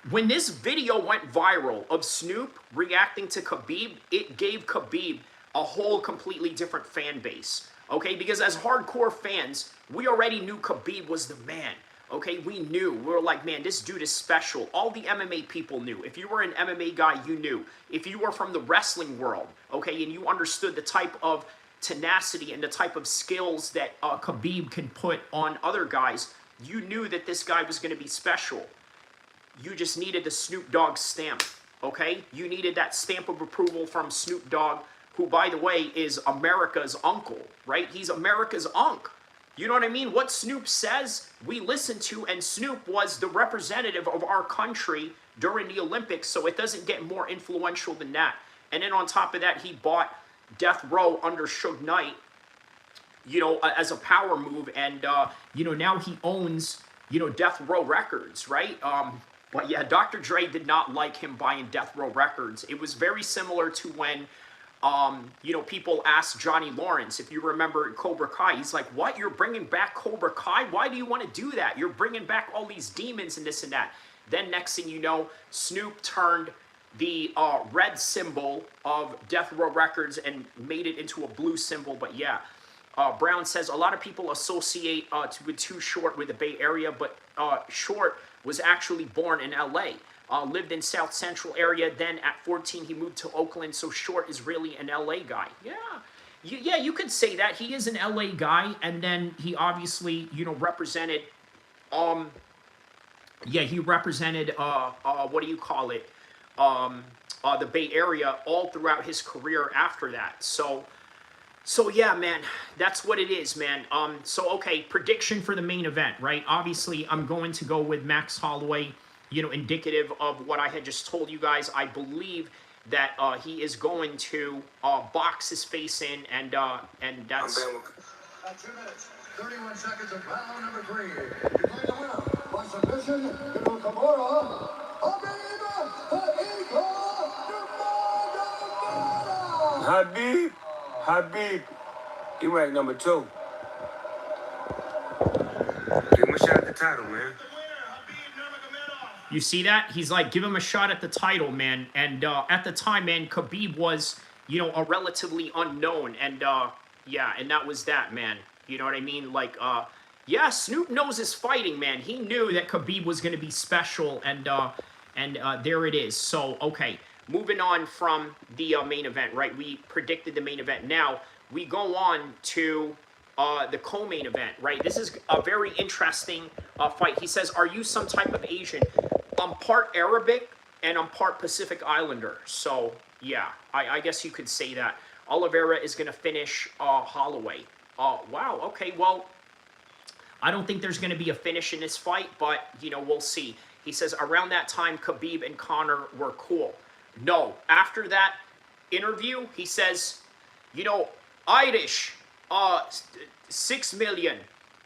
When this video went viral of Snoop reacting to Khabib, it gave Khabib a whole completely different fan base. Okay? Because as hardcore fans, we already knew Khabib was the man. Okay, we knew. We were like, man, this dude is special. All the MMA people knew. If you were an MMA guy, you knew. If you were from the wrestling world, okay, and you understood the type of tenacity and the type of skills that Khabib can put on other guys, you knew that this guy was going to be special. You just needed the Snoop Dogg stamp, okay? You needed that stamp of approval from Snoop Dogg, who, by the way, is America's uncle, right? He's America's unk. You know what I mean? What Snoop says, we listen to, and Snoop was the representative of our country during the Olympics, so it doesn't get more influential than that. And then on top of that, he bought Death Row under Suge Knight, as a power move, and, now he owns, Death Row Records, right? But yeah, Dr. Dre did not like him buying Death Row Records. It was very similar to when people asked Johnny Lawrence, if you remember Cobra Kai, he's like, what, you're bringing back Cobra Kai? Why do you want to do that? You're bringing back all these demons and this and that. Then next thing you know, Snoop turned the red symbol of Death Row Records and made it into a blue symbol. But yeah, Brown says, a lot of people associate with Too Short with the Bay Area, but Short was actually born in LA. Lived in South Central area. Then at 14, he moved to Oakland. So Short is really an LA guy. Yeah. Yeah, you could say that. He is an LA guy. And then he obviously, represented, he represented, what do you call it? The Bay Area all throughout his career after that. So yeah, man, that's what it is, man. Okay, prediction for the main event, right? Obviously, I'm going to go with Max Holloway, indicative of what I had just told you guys. I believe that he is going to box his face in, and that's... 2 minutes, 31 seconds of round number 3. Declaring the winner by submission, Kimura, Habib, he ranked number 2. Give him a shot at the title, man. You see that? He's like, give him a shot at the title, man. And at the time, man, Khabib was, a relatively unknown. And and that was that, man. You know what I mean? Like, yeah, Snoop knows his fighting, man. He knew that Khabib was going to be special, and there it is. So, okay, moving on from the main event, right? We predicted the main event. Now, we go on to the co-main event, right? This is a very interesting fight. He says, are you some type of Asian? I'm part Arabic, and I'm part Pacific Islander. So, yeah, I guess you could say that. Oliveira is going to finish Holloway. Wow. Okay. Well, I don't think there's going to be a finish in this fight, but, you know, we'll see. He says around that time, Khabib and Conor were cool. No. After that interview, he says, you know, Irish, 6 million.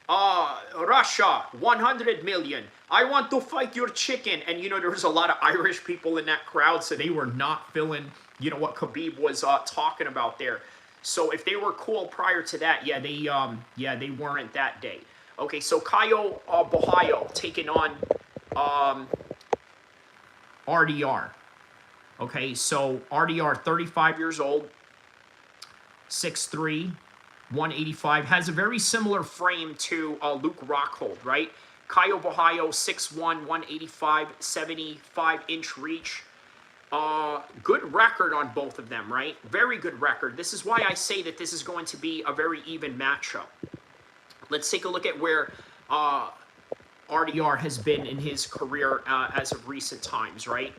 Russia, 100 million. I want to fight your chicken. And, you know, there was a lot of Irish people in that crowd, so they were not feeling, you know, what Khabib was talking about there. So if they were cool prior to that, yeah, they weren't that day. Okay, so Caio Borralho taking on RDR. Okay, so RDR, 35 years old, 6'3", 185, has a very similar frame to Luke Rockhold, right? Caio Borralho, 6'1", 185, 75-inch reach. Good record on both of them, right? Very good record. This is why I say that this is going to be a very even matchup. Let's take a look at where RDR has been in his career as of recent times, right?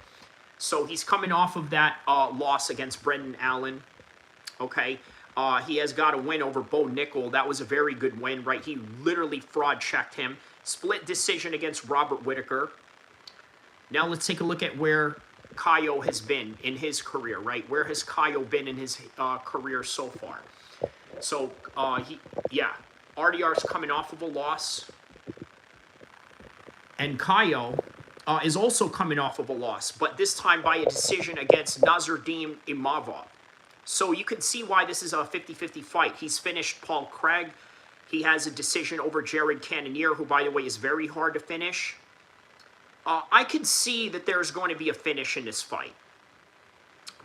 So he's coming off of that loss against Brendan Allen, okay? He has got a win over Bo Nickel. That was a very good win, right? He literally fraud-checked him. Split decision against Robert Whittaker. Now let's take a look at where Caio has been in his career, right? Where has Caio been in his career so far? So, RDR's coming off of a loss. And Caio is also coming off of a loss, but this time by a decision against Nasruddin Imavov. So you can see why this is a 50-50 fight. He's finished Paul Craig. He has a decision over Jared Cannonier, who, by the way, is very hard to finish. I can see that there's going to be a finish in this fight.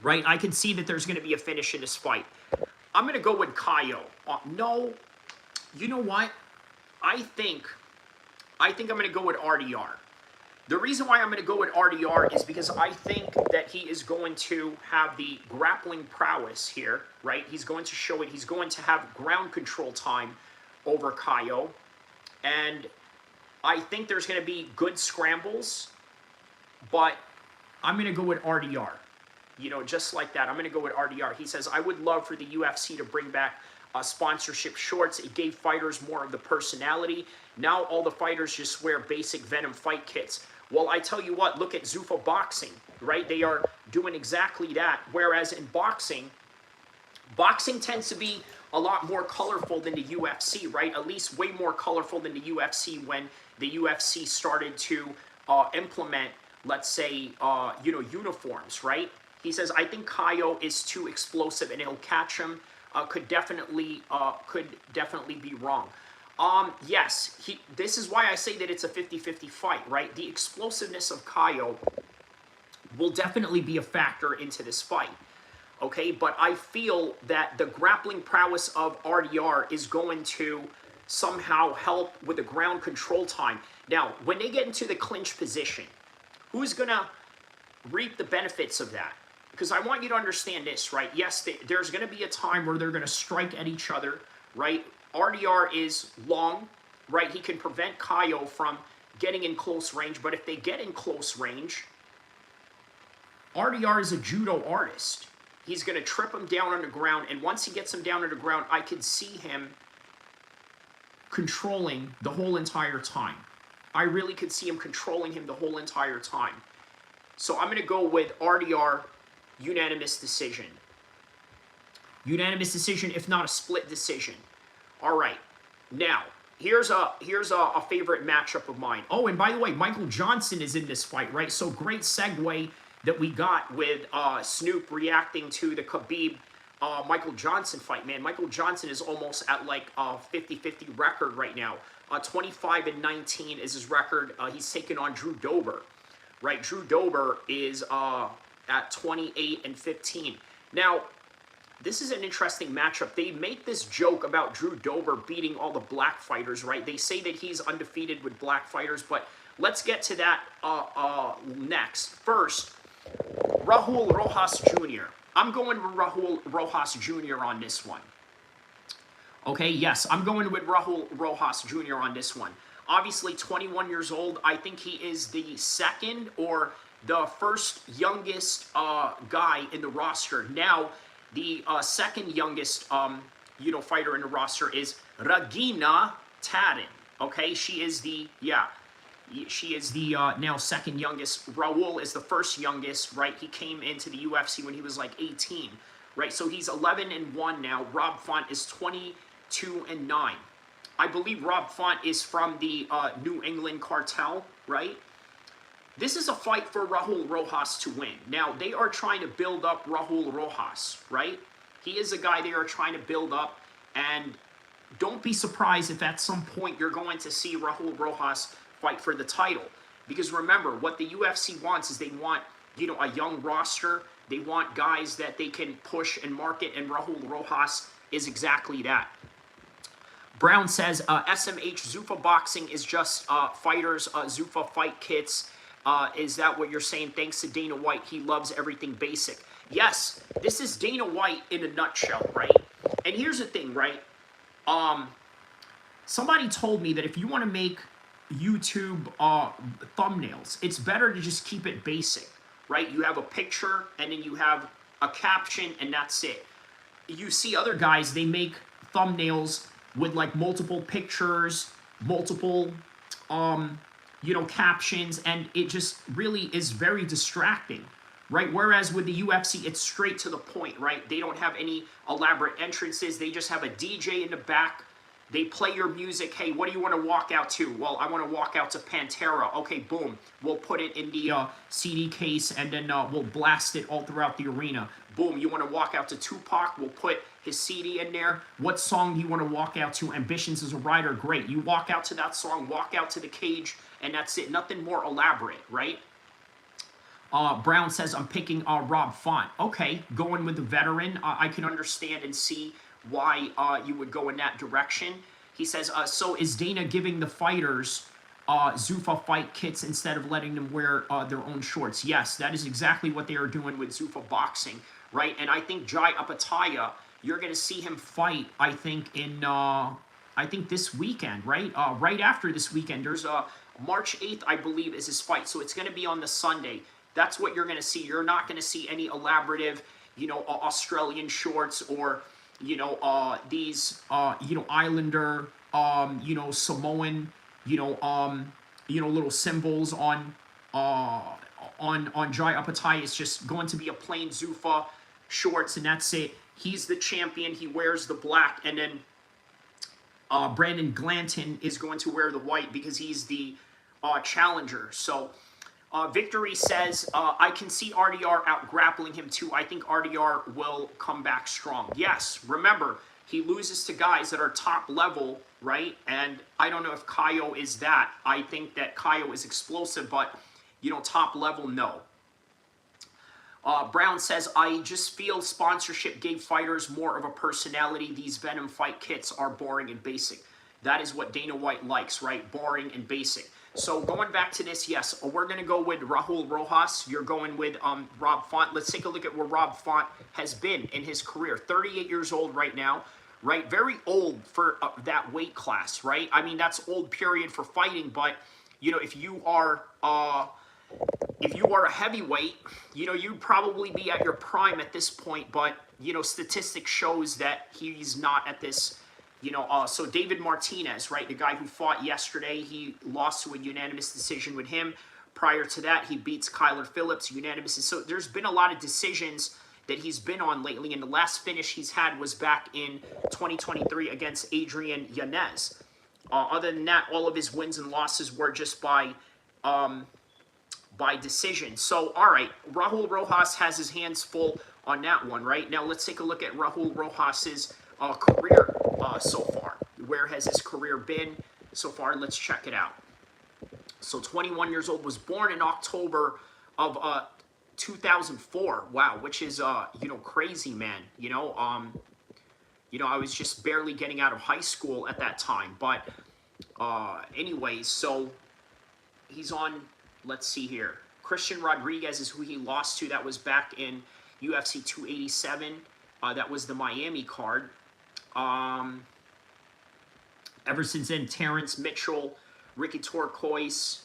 Right? I can see that there's going to be a finish in this fight. I'm going to go with Caio. No. You know what? I think I'm going to go with RDR. The reason why I'm going to go with RDR is because I think that he is going to have the grappling prowess here, right? He's going to show it. He's going to have ground control time over Caio. And I think there's going to be good scrambles, but I'm going to go with RDR. You know, just like that. I'm going to go with RDR. He says, I would love for the UFC to bring back sponsorship shorts. It gave fighters more of the personality. Now all the fighters just wear basic Venom fight kits. Well, I tell you what, look at Zuffa Boxing, right? They are doing exactly that. Whereas in boxing tends to be a lot more colorful than the UFC, right? At least way more colorful than the UFC when the UFC started to implement, let's say, uniforms, right? He says, I think Caio is too explosive and he'll catch him. Could definitely be wrong. Yes, this is why I say that it's a 50-50 fight, right? The explosiveness of Caio will definitely be a factor into this fight, okay? But I feel that the grappling prowess of RDR is going to somehow help with the ground control time. Now, when they get into the clinch position, who's going to reap the benefits of that? Because I want you to understand this, right? Yes, there's going to be a time where they're going to strike at each other, right? RDR is long, right? He can prevent Caio from getting in close range, but if they get in close range, RDR is a judo artist. He's going to trip him down on the ground, and once he gets him down on the ground, I can see him controlling the whole entire time. I really could see him controlling him the whole entire time. So I'm going to go with RDR. Unanimous decision. Unanimous decision, if not a split decision. All right. Now, here's a favorite matchup of mine. Oh, and by the way, Michael Johnson is in this fight, right? So great segue that we got with Snoop reacting to the Khabib Michael Johnson fight. Man, Michael Johnson is almost at like a 50-50 record right now. 25-19 is his record. He's taken on Drew Dober, right? Drew Dober is at 28-15. Now, this is an interesting matchup. They make this joke about Drew Dober beating all the black fighters, right? They say that he's undefeated with black fighters, but let's get to that next. First, Raul Rojas Jr. I'm going with Raul Rojas Jr. on this one. Okay, yes, I'm going with Raul Rojas Jr. on this one. Obviously, 21 years old. I think he is the second or the first youngest guy in the roster. Now, the second youngest fighter in the roster is Regina Tadin. Okay, she is the now second youngest. Raul is the first youngest, right? He came into the UFC when he was like 18, right? So he's 11-1 now. Rob Font is 22-9. I believe Rob Font is from the New England cartel, right? This is a fight for Raul Rojas to win. Now, they are trying to build up Raul Rojas, right? He is a guy they are trying to build up, and don't be surprised if at some point you're going to see Raul Rojas fight for the title. Because remember, what the UFC wants is they want, a young roster. They want guys that they can push and market, and Raul Rojas is exactly that. Brown says, SMH Zuffa Boxing is just fighters, Zuffa fight kits. Is that what you're saying? Thanks to Dana White. He loves everything basic. Yes, this is Dana White in a nutshell, right? And here's the thing, right? Somebody told me that if you want to make YouTube thumbnails, it's better to just keep it basic, right? You have a picture, and then you have a caption, and that's it. You see other guys, they make thumbnails with like multiple pictures, multiple, captions, and it just really is very distracting, right? Whereas with the UFC, it's straight to the point, right? They don't have any elaborate entrances. They just have a DJ in the back. They play your music. Hey, what do you want to walk out to? Well, I want to walk out to Pantera. Okay, boom. We'll put it in the CD case, and then we'll blast it all throughout the arena. Boom, you want to walk out to Tupac? We'll put his CD in there. What song do you want to walk out to? Ambitions as a Writer, great. You walk out to that song, walk out to the cage, and that's it. Nothing more elaborate, right? Brown says, I'm picking Rob Font. Okay, going with the veteran. I can understand and see why you would go in that direction. He says, so is Dana giving the fighters Zuffa fight kits instead of letting them wear their own shorts? Yes, that is exactly what they are doing with Zuffa Boxing, right? And I think Jai Apataya, you're going to see him fight, I think, this weekend, right? Right after this weekend. There's March 8th, I believe, is his fight. So it's going to be on the Sunday. That's what you're going to see. You're not going to see any elaborative, Australian shorts or, these, Islander, Samoan, little symbols on Jai Apataya. It's just going to be a plain Zuffa shorts, and that's it. He's the champion. He wears the black, and then Brandon Glanton is going to wear the white because he's the challenger. So Victory says, I can see RDR out grappling him too. I think RDR will come back strong. Yes, remember, he loses to guys that are top level, right? And I don't know if Kaio is that. I think that Kaio is explosive, but, top level, no. Brown says, I just feel sponsorship gave fighters more of a personality. These Venom fight kits are boring and basic. That is what Dana White likes, right? Boring and basic. So going back to this, yes, we're going to go with Raul Rojas. You're going with Rob Font. Let's take a look at where Rob Font has been in his career. 38 years old right now, right? Very old for that weight class, right? I mean, that's old period for fighting, but, if you are a heavyweight, you'd probably be at your prime at this point, but, statistics shows that he's not at this, so David Martinez, right, the guy who fought yesterday, he lost to a unanimous decision with him. Prior to that, he beats Kyler Phillips, unanimous. So there's been a lot of decisions that he's been on lately, and the last finish he's had was back in 2023 against Adrian Yanez. Other than that, all of his wins and losses were just by decision. So, all right, Raul Rojas has his hands full on that one, right? Now, let's take a look at Raul Rojas's career so far. Where has his career been so far? Let's check it out. So, 21 years old, was born in October of 2004. Wow, which is crazy, man. I was just barely getting out of high school at that time. But anyways, so he's on. Let's see here. Christian Rodriguez is who he lost to. That was back in UFC 287. That was the Miami card. Ever since then, Terrence Mitchell, Ricky Turquoise,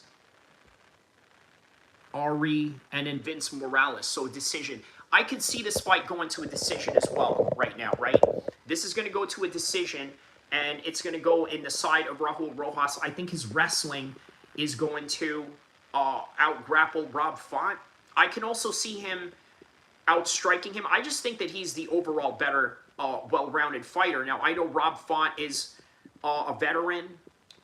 Ari, and then Vince Morales. So decision. I could see this fight going to a decision as well right now, right? This is going to go to a decision, and it's going to go in the side of Raul Rojas. I think his wrestling is going to out-grapple Rob Font. I can also see him outstriking him. I just think that he's the overall better, well-rounded fighter. Now, I know Rob Font is a veteran,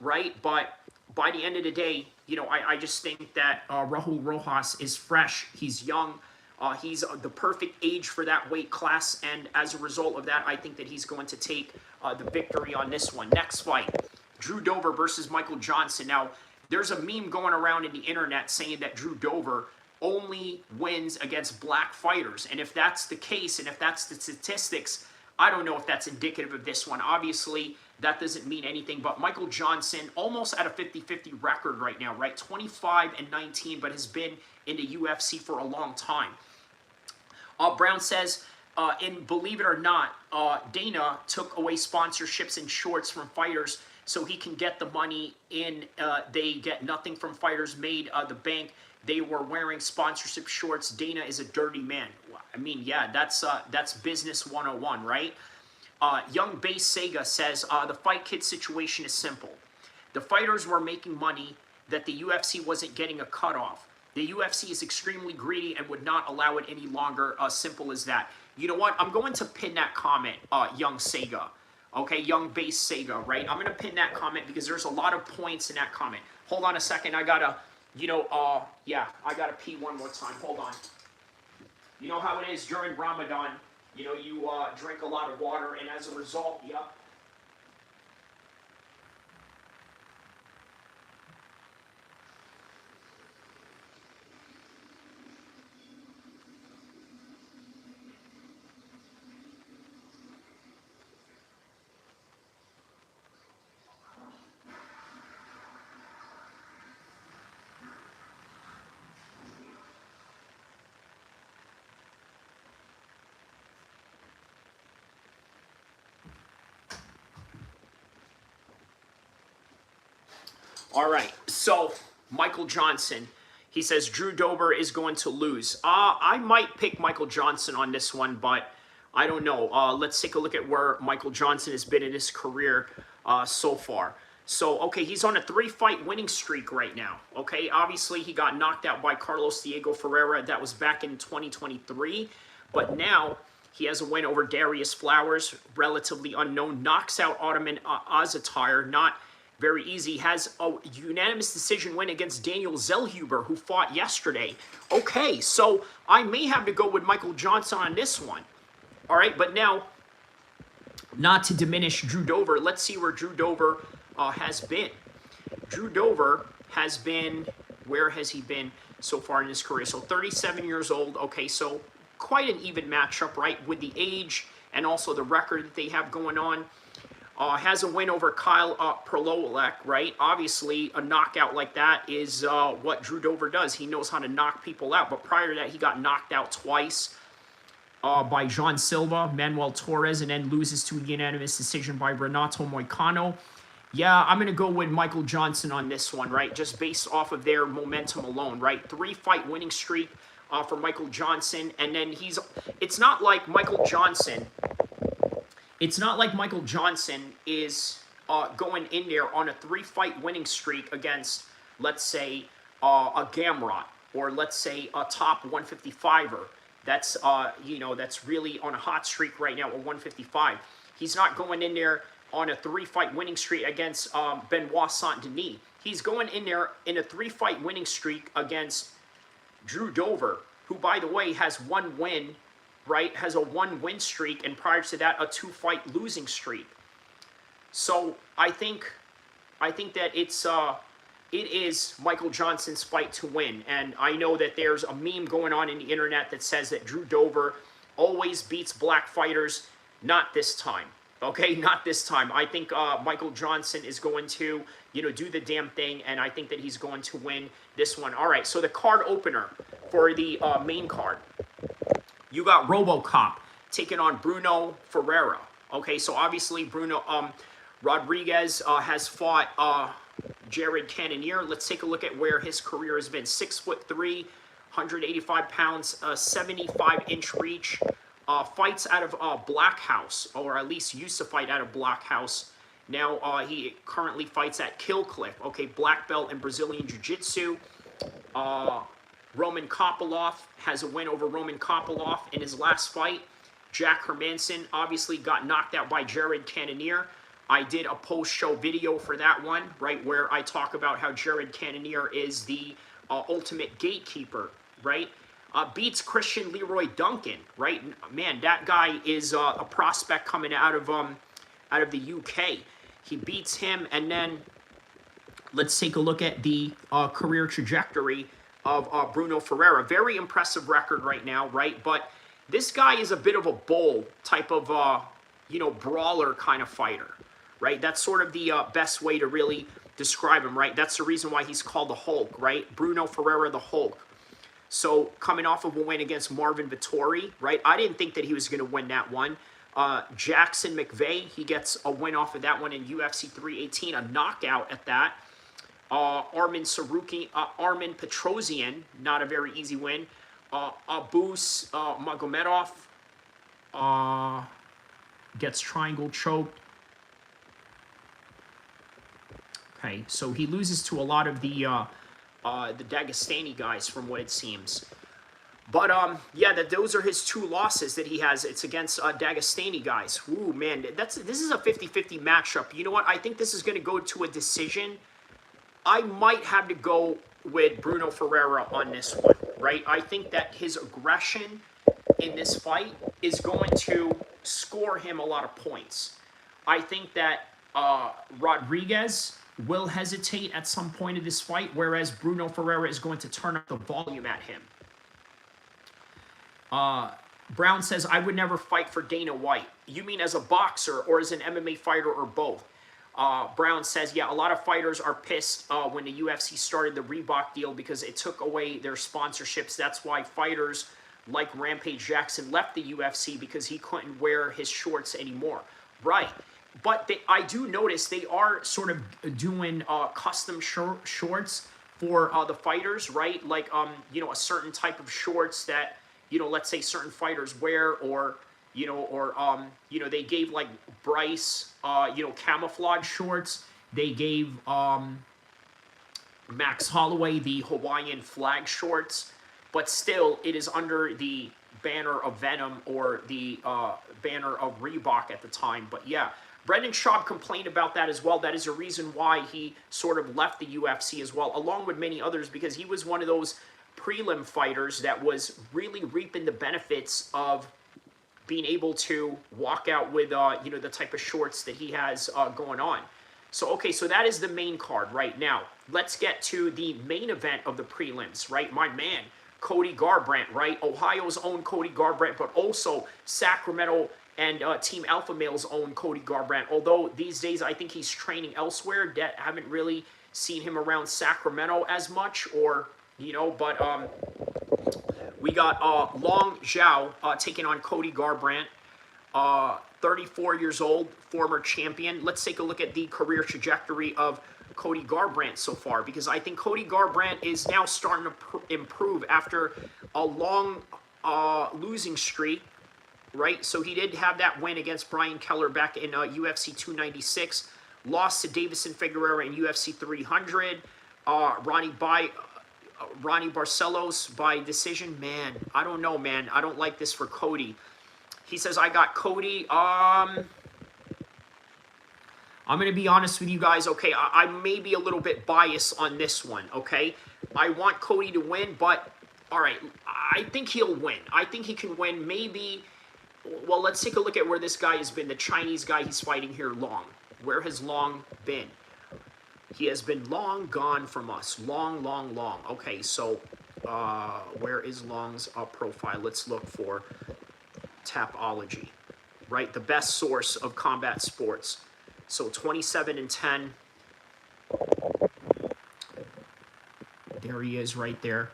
right? But by the end of the day, you know, I just think that Raul Rojas is fresh. He's young. He's the perfect age for that weight class. And as a result of that, I think that he's going to take the victory on this one. Next fight, Drew Dober versus Michael Johnson. Now, there's a meme going around in the internet saying that Drew Dober only wins against black fighters. And if that's the case, and if that's the statistics, I don't know if that's indicative of this one. Obviously, that doesn't mean anything, but Michael Johnson, almost at a 50-50 record right now, right? 25-19, but has been in the UFC for a long time. Brown says, believe it or not, Dana took away sponsorships and shorts from fighters so he can get the money in. They get nothing from fighters made the bank. They were wearing sponsorship shorts. Dana is a dirty man. I mean, yeah, that's business 101, right? Young Base Sega says, the Fight Kid situation is simple. The fighters were making money that the UFC wasn't getting a cut off. The UFC is extremely greedy and would not allow it any longer. Simple as that. You know what? I'm going to pin that comment, Young Sega. Okay, Young Base Sega, right? I'm going to pin that comment because there's a lot of points in that comment. Hold on a second. I got to, yeah, I got to pee one more time. Hold on. You know how it is during Ramadan. You know, you drink a lot of water, and as a result, yep. All right, so Michael Johnson, he says Drew Dober is going to lose. I might pick Michael Johnson on this one, but I don't know. Let's take a look at where Michael Johnson has been in his career so far. So, okay, he's on a 3-fight winning streak right now. Okay, obviously he got knocked out by Carlos Diego Ferreira. That was back in 2023. But now he has a win over Darius Flowers, relatively unknown. Knocks out Ottoman Azaitar, not very easy. Has a unanimous decision win against Daniel Zellhuber, who fought yesterday. Okay, so I may have to go with Michael Johnson on this one. All right, but now, not to diminish Drew Dober, let's see where Drew Dober has been. Drew Dober has been, where has he been so far in his career? So 37 years old. Okay, so quite an even matchup, right, with the age and also the record that they have going on. Has a win over Kyle Perlolek, right? Obviously, a knockout like that is what Drew Dober does. He knows how to knock people out. But prior to that, he got knocked out twice by Jean Silva, Manuel Torres, and then loses to a unanimous decision by Renato Moicano. Yeah, I'm going to go with Michael Johnson on this one, right? Just based off of their momentum alone, right? 3-fight winning streak for Michael Johnson. And then it's not like Michael Johnson... It's not like Michael Johnson is going in there on a 3-fight winning streak against, let's say, a Gamrot, or let's say a top 155er. That's, that's really on a hot streak right now at 155. He's not going in there on a 3-fight winning streak against Benoit Saint-Denis. He's going in there in a 3-fight winning streak against Drew Dober, who, by the way, has 1 win, right, has a 1-win streak, and prior to that, a 2-fight losing streak. So I think that it is Michael Johnson's fight to win. And I know that there's a meme going on in the internet that says that Drew Dober always beats black fighters. Not this time. Okay, not this time. I think Michael Johnson is going to, do the damn thing, and I think that he's going to win this one. All right, so the card opener for the main card. You got RoboCop taking on Bruno Ferreira. Okay, so obviously Bruno Rodriguez has fought Jared Cannonier. Let's take a look at where his career has been. 6'3", 185 pounds, 75-inch reach. fights out of Black House, or at least used to fight out of Black House. Now he currently fights at Killcliff. Okay, black belt in Brazilian Jiu-Jitsu. Roman Kopylov has a win over Roman Kopylov in his last fight. Jack Hermanson obviously got knocked out by Jared Cannonier. I did a post-show video for that one, right, where I talk about how Jared Cannonier is the ultimate gatekeeper, right? Beats Christian Leroy Duncan, right? Man, that guy is a prospect coming out of the UK. He beats him, and then let's take a look at the career trajectory of Bruno Ferreira. Very impressive record right now, right? But this guy is a bit of a bull type of, brawler kind of fighter, right? That's sort of the best way to really describe him, right? That's the reason why he's called the Hulk, right? Bruno Ferreira, the Hulk. So coming off of a win against Marvin Vettori, right? I didn't think that he was going to win that one. Jackson McVeigh, he gets a win off of that one in UFC 318, a knockout at that. Armin Petrosian, not a very easy win. Abus Magomedov gets triangle choked. Okay, so he loses to a lot of the Dagestani guys, from what it seems. But those are his two losses that he has. It's against Dagestani guys. Ooh, man, this is a 50-50 matchup. You know what? I think this is going to go to a decision. I might have to go with Bruno Ferreira on this one, right? I think that his aggression in this fight is going to score him a lot of points. I think that Rodriguez will hesitate at some point in this fight, whereas Bruno Ferreira is going to turn up the volume at him. Brown says, I would never fight for Dana White. You mean as a boxer or as an MMA fighter or both? Brown says, yeah, a lot of fighters are pissed when the UFC started the Reebok deal because it took away their sponsorships. That's why fighters like Rampage Jackson left the UFC, because he couldn't wear his shorts anymore. Right. But I do notice they are sort of doing custom shorts for the fighters, right? Like, a certain type of shorts that, let's say certain fighters wear, or, they gave like Bryce, camouflage shorts. They gave Max Holloway the Hawaiian flag shorts, but still it is under the banner of Venom or the banner of Reebok at the time. But yeah, Brendan Schaub complained about that as well. That is a reason why he sort of left the UFC as well, along with many others, because he was one of those prelim fighters that was really reaping the benefits of being able to walk out with, the type of shorts that he has going on. So, okay, so that is the main card right now. Let's get to the main event of the prelims, right? My man, Cody Garbrandt, right? Ohio's own Cody Garbrandt, but also Sacramento and Team Alpha Male's own Cody Garbrandt. Although these days I think he's training elsewhere. Haven't really seen him around Sacramento as much, or, but we got Long Zhao taking on Cody Garbrandt, 34 years old, former champion. Let's take a look at the career trajectory of Cody Garbrandt so far, because I think Cody Garbrandt is now starting to improve after a long losing streak, right? So he did have that win against Brian Keller back in UFC 296, lost to Davison Figueroa in UFC 300, Ronnie Barcelos by decision. Man, I don't know, man. I don't like this for Cody. He says, I got Cody. I'm going to be honest with you guys, okay? I may be a little bit biased on this one, okay? I want Cody to win, but, all right, I think he'll win. I think he can win. Maybe, well, let's take a look at where this guy has been, the Chinese guy he's fighting here, Long. Where has Long been? He has been long gone from us. Long, long, long. Okay, so where is Long's profile? Let's look for Tapology, right? The best source of combat sports. So 27-10. There he is right there.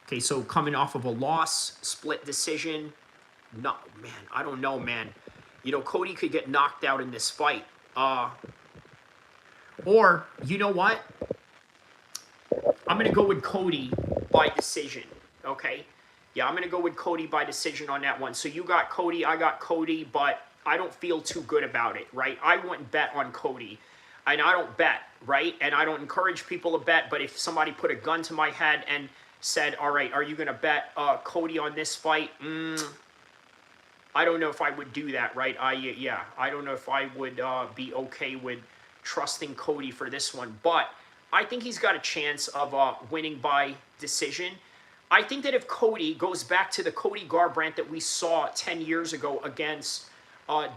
Okay, so coming off of a loss, split decision. No, man, I don't know, man. Cody could get knocked out in this fight. Or, you know what? I'm going to go with Cody by decision, okay? Yeah, I'm going to go with Cody by decision on that one. So you got Cody, I got Cody, but I don't feel too good about it, right? I wouldn't bet on Cody. And I don't bet, right? And I don't encourage people to bet, but if somebody put a gun to my head and said, all right, are you going to bet Cody on this fight? I don't know if I would do that, right? I don't know if I would be okay with trusting Cody for this one, but I think he's got a chance of winning by decision. I think that if Cody goes back to the Cody Garbrandt that we saw 10 years ago against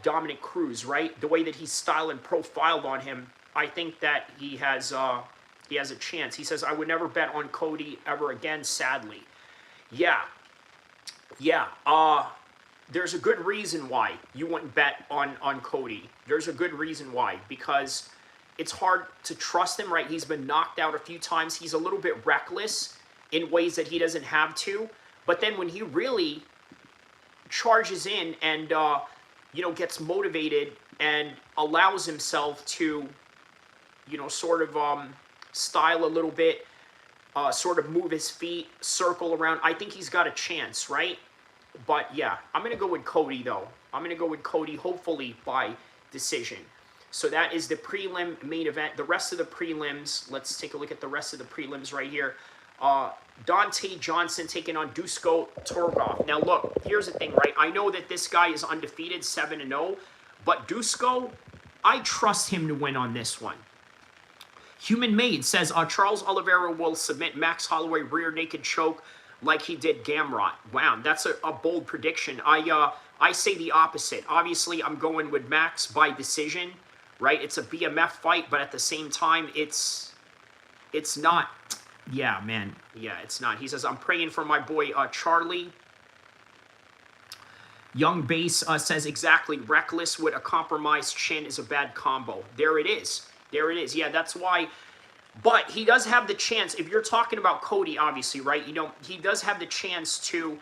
Dominic Cruz, right? The way that he's styled and profiled on him, I think that he has a chance. He says, I would never bet on Cody ever again, sadly. Yeah. There's a good reason why you wouldn't bet on Cody. There's a good reason why, because it's hard to trust him, right? He's been knocked out a few times. He's a little bit reckless in ways that he doesn't have to. But then when he really charges in and, gets motivated and allows himself to, sort of style a little bit, sort of move his feet, circle around, I think he's got a chance, right? But yeah, I'm going to go with Cody, though. I'm going to go with Cody, hopefully by decision. So that is the prelim main event. The rest of the prelims, let's take a look at the rest of the prelims right here. Dante Johnson taking on Dusko Turgov. Now, look, here's the thing, right? I know that this guy is undefeated, 7-0. But Dusko, I trust him to win on this one. Human Made says, Charles Oliveira will submit Max Holloway rear naked choke like he did Gamrot. Wow, that's a bold prediction. I say the opposite. Obviously, I'm going with Max by decision, right? It's a BMF fight, but at the same time, it's not. Yeah, man. Yeah, it's not. He says, I'm praying for my boy Charlie. Young Base says, exactly, reckless with a compromised chin is a bad combo. There it is. There it is. Yeah, that's why. But he does have the chance, if you're talking about Cody, obviously, right? He does have the chance to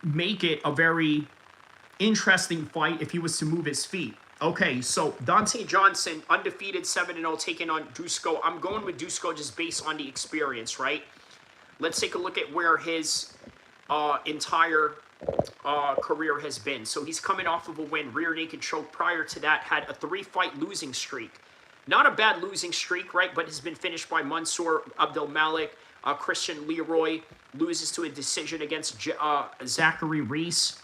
make it a very interesting fight if he was to move his feet. Okay, so Dante Johnson, undefeated, 7-0, taking on Dusko. I'm going with Dusko just based on the experience, right? Let's take a look at where his entire career has been. So he's coming off of a win, rear naked choke. Prior to that, had a 3-fight losing streak. Not a bad losing streak, right? But has been finished by Mansour Abdelmalik. Christian Leroy loses to a decision against Zachary Reese.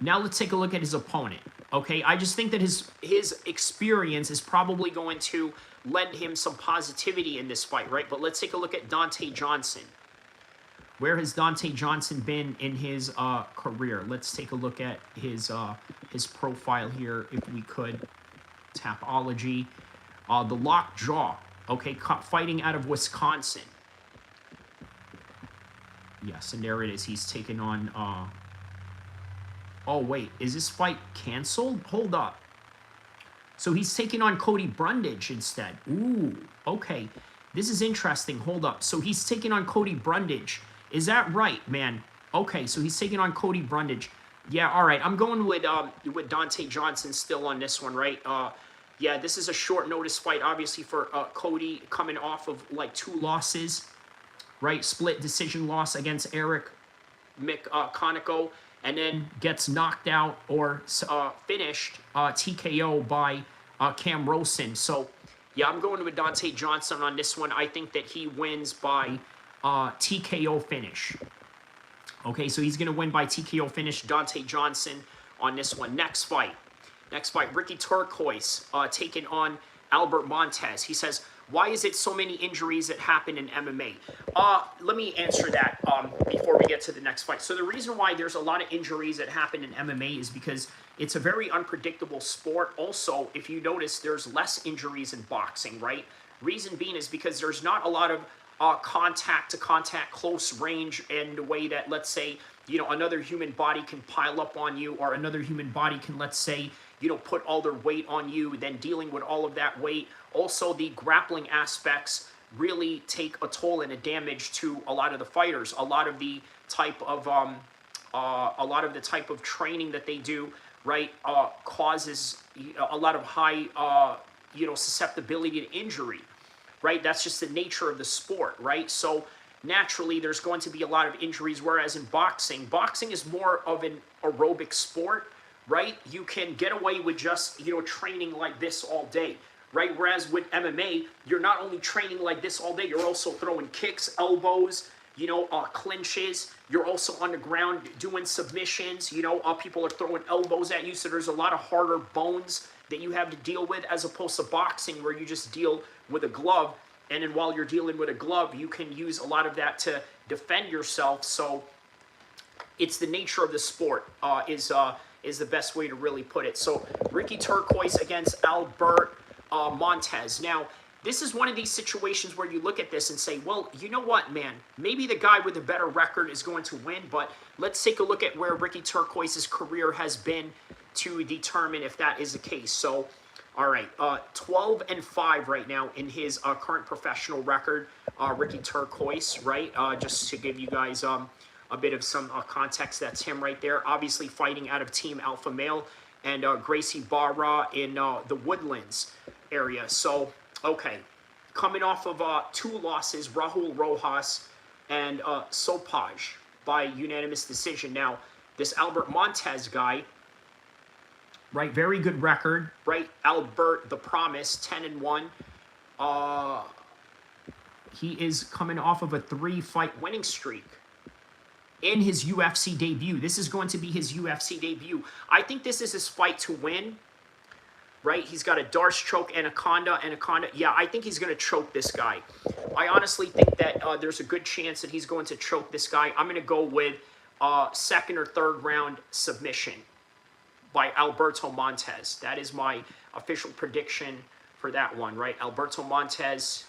Now let's take a look at his opponent. Okay, I just think that his experience is probably going to lend him some positivity in this fight, right? But let's take a look at Dante Johnson. Where has Dante Johnson been in his career? Let's take a look at his profile here, if we could. Tapology. The Lockjaw. Okay, fighting out of Wisconsin. Yes, and there it is. He's taken on... Oh, wait. Is this fight canceled? Hold up. So he's taking on Cody Brundage instead. Ooh, okay. This is interesting. Hold up. So he's taking on Cody Brundage. Is that right, man? Okay, so he's taking on Cody Brundage. Yeah, all right. I'm going with Dante Johnson still on this one, right? Yeah, this is a short notice fight, obviously, for Cody coming off of, like, 2 losses, right? Split decision loss against Eric McConico, and then gets knocked out or finished TKO by Cam Rosen. So, yeah, I'm going with Dante Johnson on this one. I think that he wins by TKO finish. Okay, so he's going to win by TKO finish. Dante Johnson on this one. Next fight, Ricky Turquoise taking on Albert Montez. He says, why is it so many injuries that happen in MMA? Let me answer that before we get to the next fight. So the reason why there's a lot of injuries that happen in MMA is because it's a very unpredictable sport. Also, if you notice, there's less injuries in boxing, right? Reason being is because there's not a lot of contact-to-contact close range in the way that, let's say, another human body can pile up on you, or another human body can, let's say, put all their weight on you, then dealing with all of that weight. Also, the grappling aspects really take a toll and a damage to a lot of the fighters. A lot of the type of training that they do, right, causes a lot of high, susceptibility to injury. right? That's just the nature of the sport, right? So naturally, there's going to be a lot of injuries, whereas in boxing is more of an aerobic sport, right? You can get away with just, training like this all day, right? Whereas with MMA, you're not only training like this all day, you're also throwing kicks, elbows, clinches. You're also on the ground doing submissions. People are throwing elbows at you, so there's a lot of harder bones that you have to deal with, as opposed to boxing, where you just deal with a glove. And then while you're dealing with a glove, you can use a lot of that to defend yourself. So it's the nature of the sport, is the best way to really put it. So Ricky Turquoise against Albert Montez. Now, this is one of these situations where you look at this and say, well, you know what, man? Maybe the guy with the better record is going to win, but let's take a look at where Ricky Turquoise's career has been to determine if that is the case. So, all right, 12-5 right now in his current professional record, Ricky Turquoise, right? Just to give you guys a bit of some context, that's him right there. Obviously fighting out of Team Alpha Male and Gracie Barra in the Woodlands area. So, okay, coming off of 2 losses, Rahul Rojas and Sopaj by unanimous decision. Now, this Albert Montez guy, right, very good record, right? Albert the Promise, 10-1. He is coming off of a 3-fight winning streak in his UFC debut. This is going to be his UFC debut. I think this is his fight to win. Right, he's got a Darce choke, Anaconda. Yeah, I think he's going to choke this guy. I honestly think that there's a good chance that he's going to choke this guy. I'm going to go with second or third round submission by Alberto Montez. That is my official prediction for that one, right? Alberto Montez,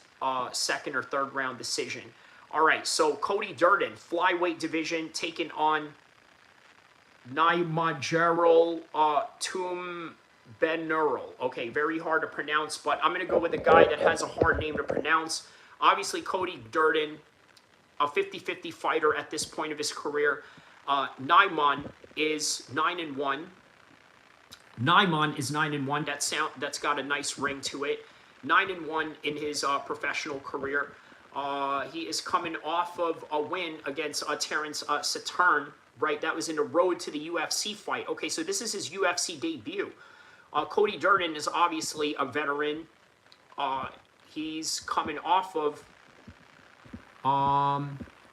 second or third round decision. All right, so Cody Durden, flyweight division, taking on Naimajerol Benurl. Okay, very hard to pronounce, but I'm going to go with a guy that has a hard name to pronounce. Obviously, Cody Durden, a 50-50 fighter at this point of his career. Naiman is 9-1. Naiman is 9-1. That's got a nice ring to it. 9-1 in his professional career. He is coming off of a win against Terrence Saturn. Right, that was in the road to the UFC fight. Okay, so this is his UFC debut. Cody Durden is obviously a veteran. He's coming off of...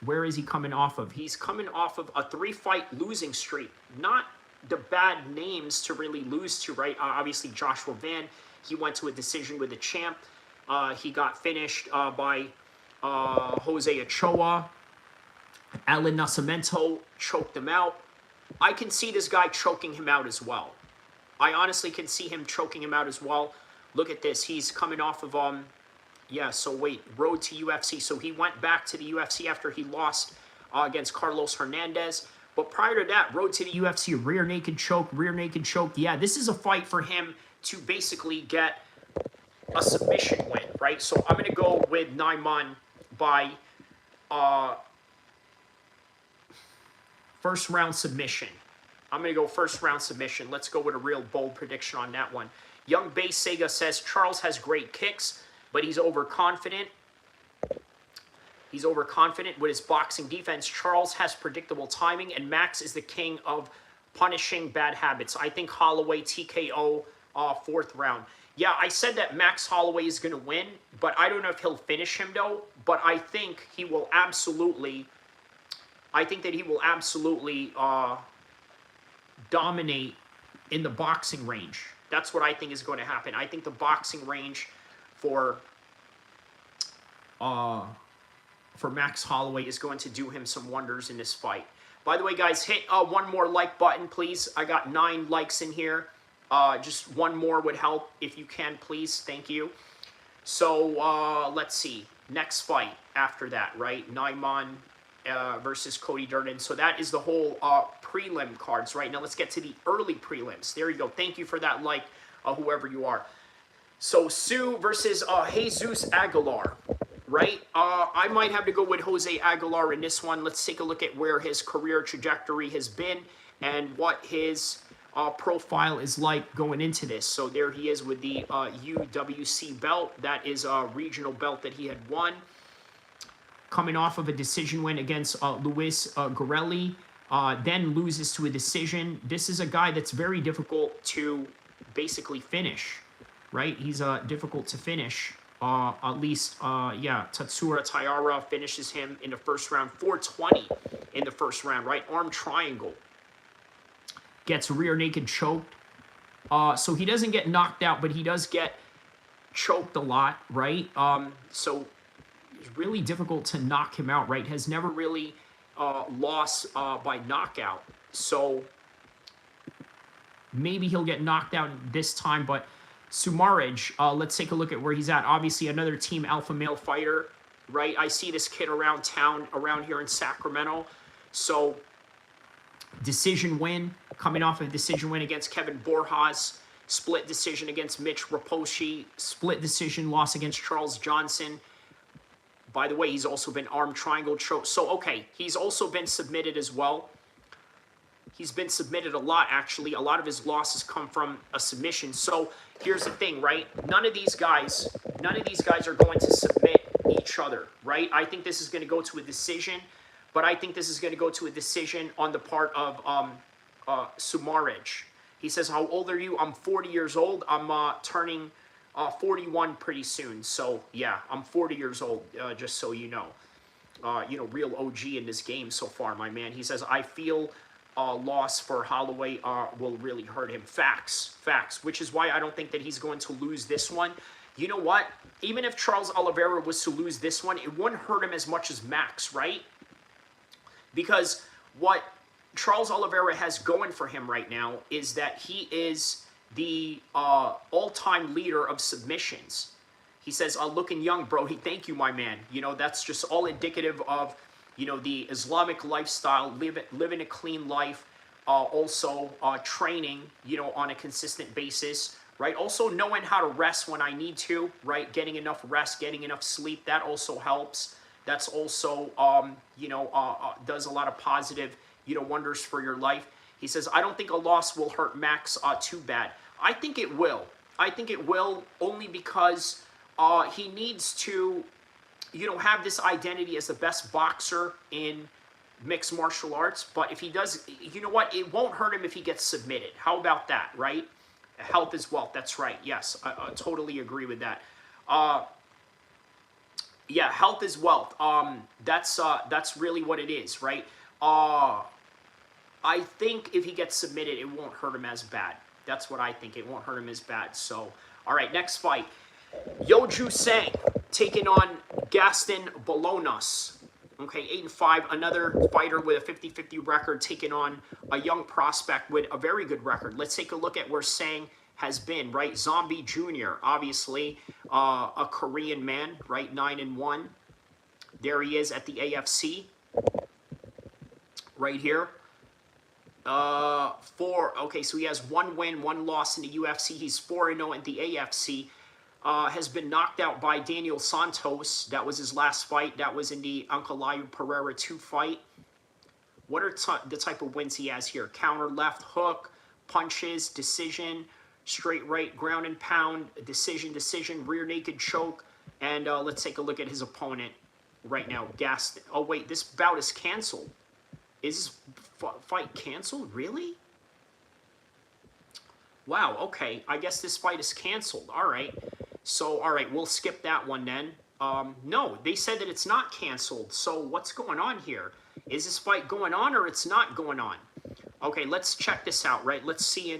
where is he coming off of? He's coming off of a 3-fight losing streak. Not the bad names to really lose to, right? Obviously, Joshua Van, he went to a decision with the champ. He got finished by Jose Ochoa. Alan Nascimento choked him out. I can see this guy choking him out as well. I honestly can see him choking him out as well. Look at this. He's coming off of, road to UFC. So he went back to the UFC after he lost against Carlos Hernandez. But prior to that, road to the UFC, rear naked choke. Yeah, this is a fight for him to basically get a submission win, right? So I'm going to go with Naiman by first round submission. I'm going to go first round submission. Let's go with a real bold prediction on that one. Young Bay Sega says Charles has great kicks, but he's overconfident. He's overconfident with his boxing defense. Charles has predictable timing, and Max is the king of punishing bad habits. I think Holloway TKO 4th round. Yeah, I said that Max Holloway is going to win, but I don't know if he'll finish him though. But I think he will absolutely. I think that he will absolutely dominate in the boxing range. That's what I think is going to happen. I think the boxing range for Max Holloway is going to do him some wonders in this fight. By the way, guys, hit one more like button, please. I got 9 likes in here. Just one more would help if you can, please. Thank you. So let's see. Next fight after that, right? Naiman versus Cody Durden. So that is the whole prelim cards, right? Now let's get to the early prelims. There you go. Thank you for that like, whoever you are. So Sue versus Jesus Aguilar, right? I might have to go with Jose Aguilar in this one. Let's take a look at where his career trajectory has been and what his profile is like going into this. So there he is with the UWC belt. That is a regional belt that he had won. Coming off of a decision win against Luis Gorelli, then loses to a decision. This is a guy that's very difficult to basically finish, right? He's difficult to finish. At least, yeah, Tatsura Taira finishes him in the first round, 420 in the first round, right? Arm triangle. Gets rear naked choked. So he doesn't get knocked out, but he does get choked a lot, right? So it's really difficult to knock him out, right? Has never really lost by knockout. So maybe he'll get knocked out this time, but Sumarij, let's take a look at where he's at. Obviously, another team alpha male fighter, right? I see this kid around town, around here in Sacramento. So decision win, coming off a decision win against Kevin Borjas, split decision against Mitch Raposhi, split decision loss against Charles Johnson. By the way, he's also been arm triangle choked. So, okay, he's also been submitted as well. He's been submitted a lot, actually. A lot of his losses come from a submission. So, here's the thing, right? None of these guys are going to submit each other, right? I think this is going to go to a decision, but I think this is going to go to a decision on the part of Sumarij. He says, how old are you? I'm 40 years old. I'm turning 41 pretty soon. So, yeah, I'm 40 years old, just so you know. Real OG in this game so far, my man. He says, I feel loss for Holloway will really hurt him. Facts, which is why I don't think that he's going to lose this one. You know what? Even if Charles Oliveira was to lose this one, it wouldn't hurt him as much as Max, right? Because what Charles Oliveira has going for him right now is that he is the all-time leader of submissions. He says, looking young, bro. Thank you, my man. That's just all indicative of, the Islamic lifestyle, living a clean life, also training, on a consistent basis, right? Also knowing how to rest when I need to, right? Getting enough rest, getting enough sleep, that also helps. That's also, does a lot of positive, wonders for your life. He says, I don't think a loss will hurt Max too bad. I think it will. I think it will only because he needs to, have this identity as the best boxer in mixed martial arts. But if he does, you know what? It won't hurt him if he gets submitted. How about that, right? Health is wealth. That's right. Yes, I totally agree with that. Yeah, health is wealth. That's really what it is, right? I think if he gets submitted, it won't hurt him as bad. That's what I think. It won't hurt him as bad. So, all right, next fight. Yeoju Sang taking on Gaston Bolonas. Okay, 8-5. Another fighter with a 50-50 record taking on a young prospect with a very good record. Let's take a look at where Sang has been, right? Zombie Jr., obviously a Korean man, right? 9-1. There he is at the AFC. Right here. Okay, so he has 1 win, 1 loss in the UFC. He's 4-0 in the AFC. Has been knocked out by Daniel Santos. That was his last fight. That was in the Ankalayu Pereira 2 fight. What are the type of wins he has here? Counter, left hook, punches, decision, straight right, ground and pound, decision, rear naked choke. And let's take a look at his opponent right now. Gaston. Oh, wait, this bout is canceled. Is this fight canceled? Really? Wow, okay. I guess this fight is canceled. All right. So, all right, we'll skip that one then. No, they said that it's not canceled. So what's going on here? Is this fight going on or it's not going on? Okay, let's check this out, right? Let's see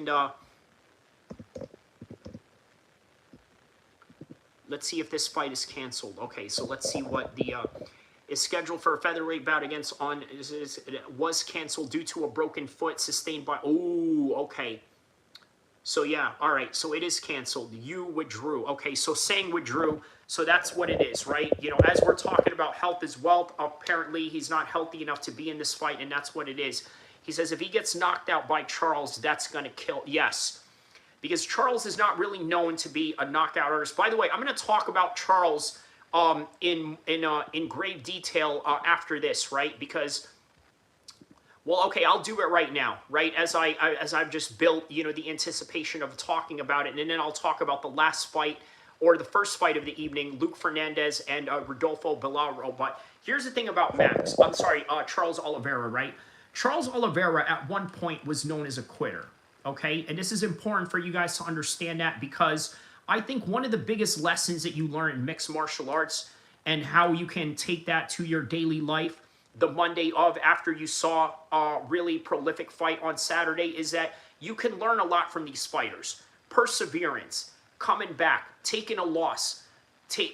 let's see if this fight is canceled. Okay, so let's see what the is scheduled for a featherweight bout against was canceled due to a broken foot sustained by. Oh, okay. So yeah, all right. So it is canceled. You withdrew. Okay, so Sang withdrew. So that's what it is, right? As we're talking about health is wealth, apparently he's not healthy enough to be in this fight, and that's what it is. He says if he gets knocked out by Charles, that's going to kill. Yes, because Charles is not really known to be a knockout artist. By the way, I'm going to talk about Charles in grave detail after this, right? Because Well, okay, I'll do it right now, right? As I've just built, you know, the anticipation of talking about it, and then I'll talk about the last fight or the first fight of the evening, Luke Fernandez and Rodolfo Bilaro. But here's the thing about Charles Oliveira, right? Charles Oliveira at one point was known as a quitter, okay? And this is important for you guys to understand that, because I think one of the biggest lessons that you learn in mixed martial arts and how you can take that to your daily life the Monday of, after you saw a really prolific fight on Saturday, is that you can learn a lot from these fighters. Perseverance, coming back, taking a loss,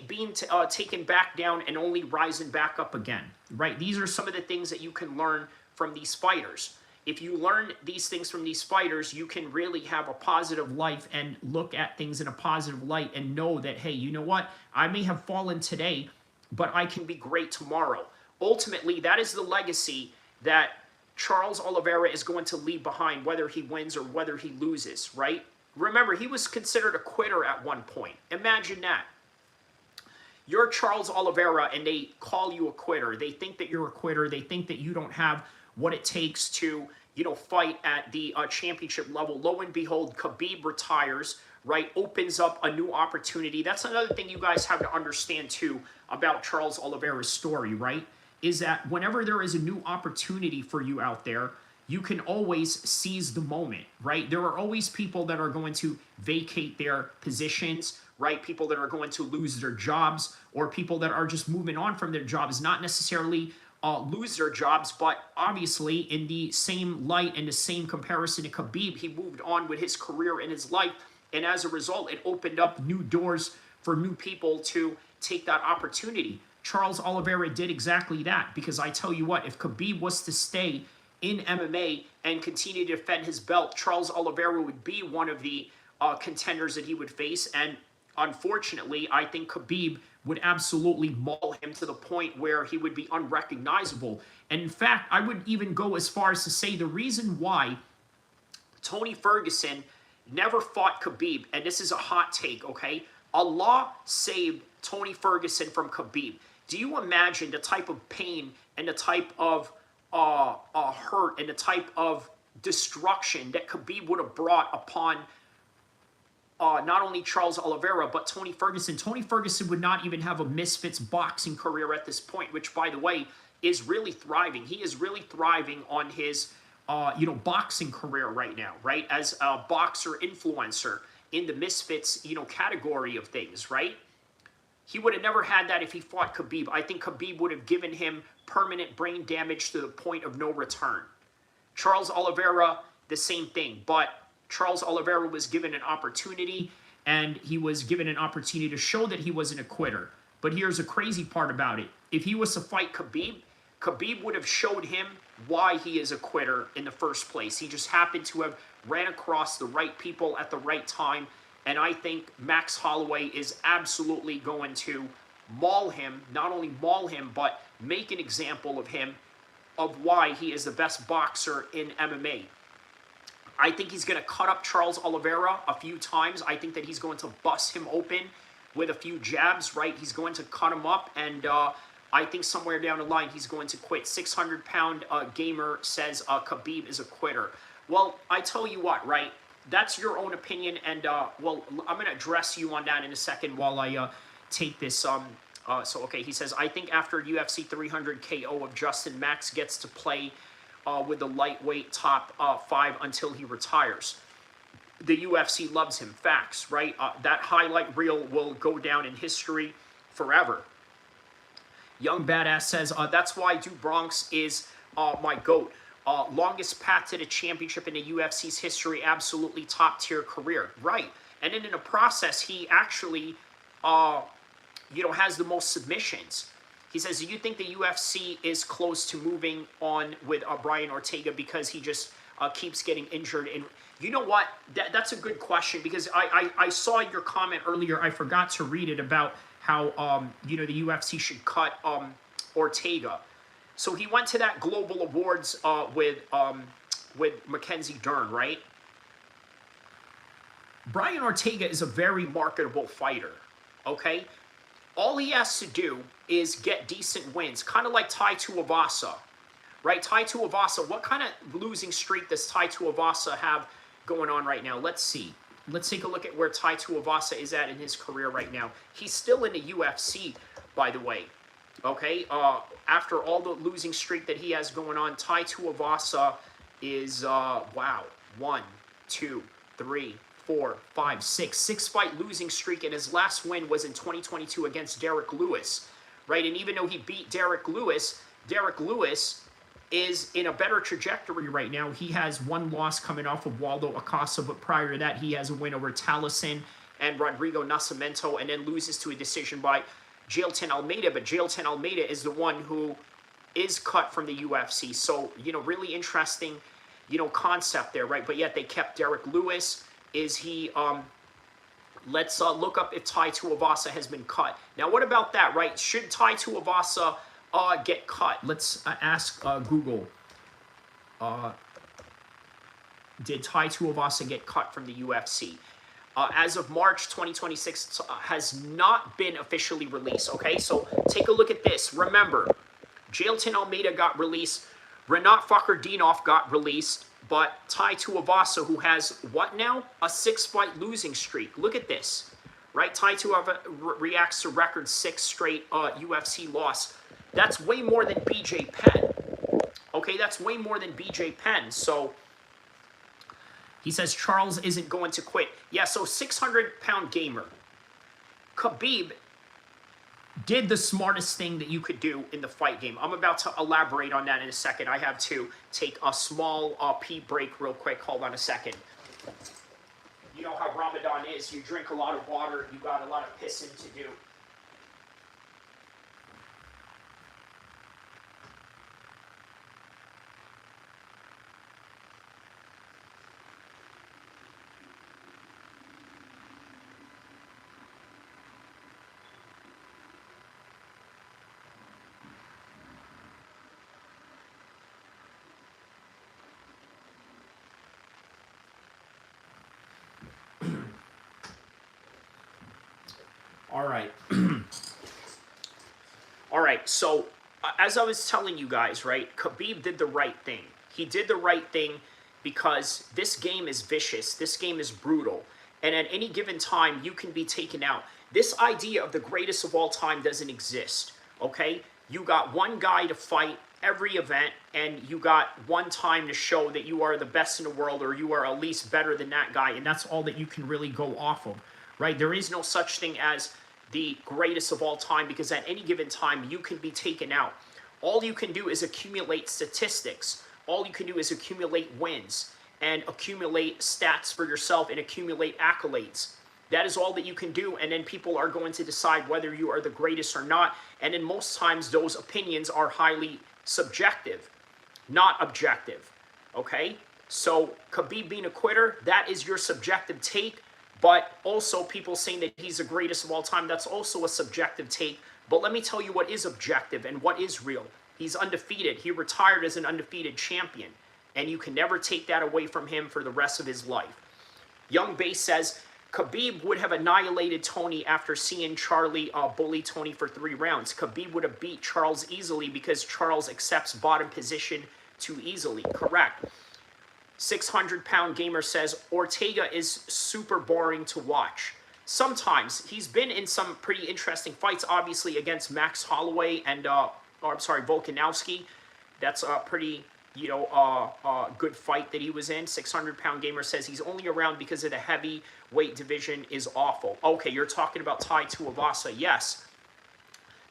being taken back down and only rising back up again, right? These are some of the things that you can learn from these fighters. If you learn these things from these fighters, you can really have a positive life and look at things in a positive light and know that, hey, you know what? I may have fallen today, but I can be great tomorrow. Ultimately, that is the legacy that Charles Oliveira is going to leave behind, whether he wins or whether he loses, right? Remember, he was considered a quitter at one point. Imagine that. You're Charles Oliveira and they call you a quitter. They think that you're a quitter. They think that you don't have what it takes to, you know, fight at the championship level. Lo and behold, Khabib retires, right? Opens up a new opportunity. That's another thing you guys have to understand too about Charles Oliveira's story, right? Is that whenever there is a new opportunity for you out there, you can always seize the moment, right? There are always people that are going to vacate their positions, right? People that are going to lose their jobs, or people that are just moving on from their jobs, not necessarily lose their jobs, but obviously in the same light and the same comparison to Khabib, he moved on with his career and his life, and as a result, it opened up new doors for new people to take that opportunity. Charles Oliveira did exactly that, because I tell you what, if Khabib was to stay in MMA and continue to defend his belt, Charles Oliveira would be one of the contenders that he would face, and unfortunately, I think Khabib would absolutely maul him to the point where he would be unrecognizable. And in fact, I would even go as far as to say the reason why Tony Ferguson never fought Khabib, and this is a hot take, okay? Allah saved Tony Ferguson from Khabib. Do you imagine the type of pain and the type of hurt and the type of destruction that Khabib would have brought upon not only Charles Oliveira, but Tony Ferguson? Tony Ferguson would not even have a Misfits boxing career at this point, which, by the way, is really thriving. He is really thriving on his, boxing career right now, right? As a boxer influencer in the Misfits, category of things, right? He would have never had that if he fought Khabib. I think Khabib would have given him permanent brain damage to the point of no return. Charles Oliveira, the same thing, but Charles Oliveira was given an opportunity, and he was given an opportunity to show that he wasn't a quitter. But here's the crazy part about it. If he was to fight Khabib, Khabib would have showed him why he is a quitter in the first place. He just happened to have ran across the right people at the right time, and I think Max Holloway is absolutely going to maul him, not only maul him, but make an example of him, of why he is the best boxer in MMA. I think he's going to cut up Charles Oliveira a few times. I think that he's going to bust him open with a few jabs, right? He's going to cut him up, and I think somewhere down the line he's going to quit. 600-pound gamer says Khabib is a quitter. Well, I tell you what, right? That's your own opinion, and well, I'm going to address you on that in a second while I take this. Okay, he says, I think after UFC 300 KO of Justin, Max gets to play with the lightweight top 5 until he retires. The UFC loves him. Facts, right? That highlight reel will go down in history forever. Young Badass says, that's why Du Bronx is my GOAT. Longest path to the championship in the UFC's history, absolutely top-tier career. Right. And then in the process, he actually, has the most submissions. He says, do you think the UFC is close to moving on with Brian Ortega because he just keeps getting injured? And you know what? That's a good question, because I saw your comment earlier. I forgot to read it about how, the UFC should cut Ortega. So he went to that Global Awards with Mackenzie Dern, right? Brian Ortega is a very marketable fighter, okay? All he has to do is get decent wins, kind of like Tai Tuivasa. right? Tai Tuivasa, what kind of losing streak does Tai Tuivasa have going on right now? Let's see. Let's take a look at where Tai Tuivasa is at in his career right now. He's still in the UFC, by the way. Okay, after all the losing streak that he has going on, Tai Tuivasa is, wow, 1, 2, 3, 4, 5, 6. 6-fight losing streak, and his last win was in 2022 against Derek Lewis, right? And even though he beat Derek Lewis is in a better trajectory right now. He has one loss coming off of Waldo Acosta, but prior to that, he has a win over Taliesin and Rodrigo Nascimento, and then loses to a decision by Jailton Almeida. But Jailton Almeida is the one who is cut from the UFC. So, you know, really interesting, you know, concept there, right? But yet they kept Derek Lewis. Is he, let's look up if Tai Tuivasa has been cut. Now, what about that, right? Should Tai Tuivasa get cut? Let's ask Google. Did Tai Tuivasa get cut from the UFC? As of March 2026, has not been officially released, okay? So take a look at this. Remember, Jailton Almeida got released, Renat Fakhretdinov got released, but Tai Tuivasa, who has what now? A 6-fight losing streak. Look at this, right? Tai Tuivasa reacts to record 6 straight UFC loss. That's way more than BJ Penn. Okay, that's way more than BJ Penn. So he says Charles isn't going to quit. Yeah, so 600-pound gamer. Khabib did the smartest thing that you could do in the fight game. I'm about to elaborate on that in a second. I have to take a small pee break real quick. Hold on a second. You know how Ramadan is. You drink a lot of water. You got a lot of pissing to do. All right. All right, so as I was telling you guys, right, Khabib did the right thing. He did the right thing because this game is vicious. This game is brutal. And at any given time, you can be taken out. This idea of the greatest of all time doesn't exist, okay? You got one guy to fight every event, and you got one time to show that you are the best in the world, or you are at least better than that guy, and that's all that you can really go off of, right? There is no such thing as the greatest of all time, because at any given time, you can be taken out. All you can do is accumulate statistics. All you can do is accumulate wins and accumulate stats for yourself and accumulate accolades. That is all that you can do, and then people are going to decide whether you are the greatest or not, and in most times, those opinions are highly subjective, not objective, okay? So Khabib being a quitter, that is your subjective take. But also people saying that he's the greatest of all time, that's also a subjective take. But let me tell you what is objective and what is real. He's undefeated. He retired as an undefeated champion. And you can never take that away from him for the rest of his life. Young Base says, Khabib would have annihilated Tony after seeing Charlie bully Tony for 3 rounds. Khabib would have beat Charles easily because Charles accepts bottom position too easily. Correct. 600-pound gamer says, Ortega is super boring to watch. Sometimes. He's been in some pretty interesting fights, obviously, against Max Holloway and, Volkanovski. That's a pretty, good fight that he was in. 600-pound gamer says he's only around because of the heavyweight division is awful. Okay, you're talking about Tai Tuivasa. Yes.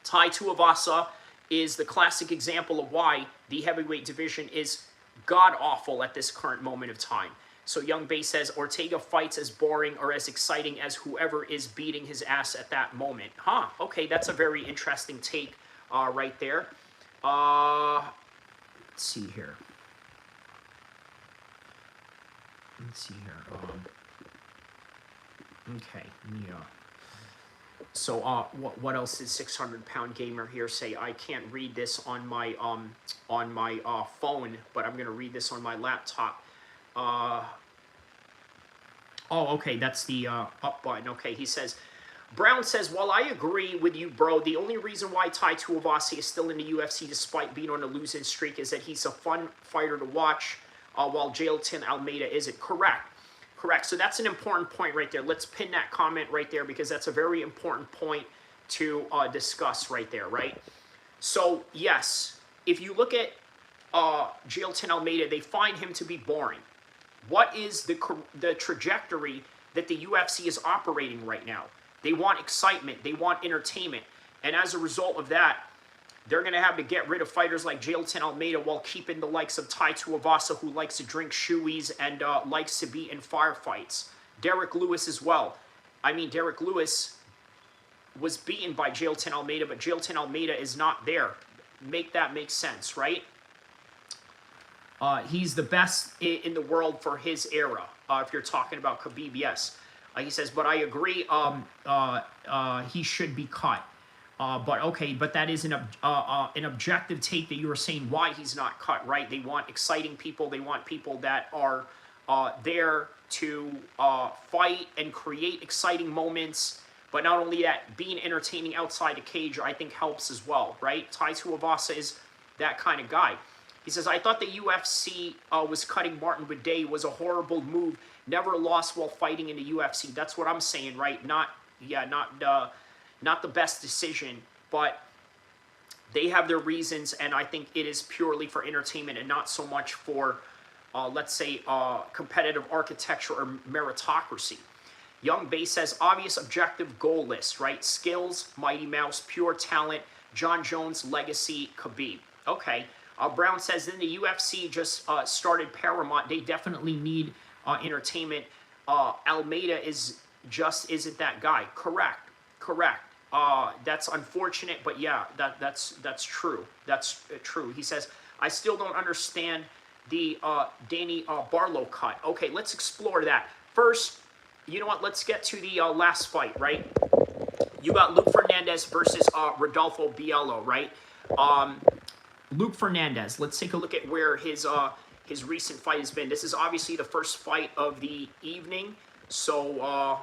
Tai Tuivasa is the classic example of why the heavyweight division is god-awful at this current moment of time. So Young Bay says, Ortega fights as boring or as exciting as whoever is beating his ass at that moment. Huh, okay, that's a very interesting take right there. Let's see here. Okay, yeah. So what else did 600-pound gamer here say? I can't read this on my phone, but I'm going to read this on my laptop. Oh, okay, that's the up button. Okay, he says, Brown says, while I agree with you, bro, the only reason why Tai Tuivasa is still in the UFC despite being on a losing streak is that he's a fun fighter to watch, while Jailton Almeida isn't. Correct. Correct. So that's an important point right there. Let's pin that comment right there because that's a very important point to discuss right there, right? So, yes, if you look at Jailton Almeida, they find him to be boring. What is the trajectory that the UFC is operating right now? They want excitement. They want entertainment. And as a result of that, they're going to have to get rid of fighters like Jailton Almeida while keeping the likes of Tai Tuivasa, who likes to drink shoeies and likes to be in firefights. Derek Lewis as well. I mean, Derek Lewis was beaten by Jailton Almeida, but Jailton Almeida is not there. Make that make sense, right? He's the best in the world for his era, if you're talking about Khabib, yes. He says, but I agree, he should be cut. But okay, but that is an objective take that you were saying why he's not cut, right? They want exciting people. They want people that are there to fight and create exciting moments. But not only that, being entertaining outside the cage, I think helps as well, right? Tai Tuivasa is that kind of guy. He says, I thought the UFC was cutting Martin Buday was a horrible move. Never lost while fighting in the UFC. That's what I'm saying, right? Not the best decision, but they have their reasons, and I think it is purely for entertainment and not so much for, let's say, competitive architecture or meritocracy. Young Bay says, obvious objective goal list, right? Skills, Mighty Mouse, pure talent, John Jones, legacy, Khabib. Okay. Brown says, then the UFC just started Paramount. They definitely need entertainment. Almeida isn't that guy. Correct. That's unfortunate, but yeah, that's true. That's true. He says, I still don't understand the Danny Barlow cut. Okay, let's explore that. First, you know what? Let's get to the last fight, right? You got Luke Fernandez versus Rodolfo Biello, right? Luke Fernandez, let's take a look at where his recent fight has been. This is obviously the first fight of the evening. So,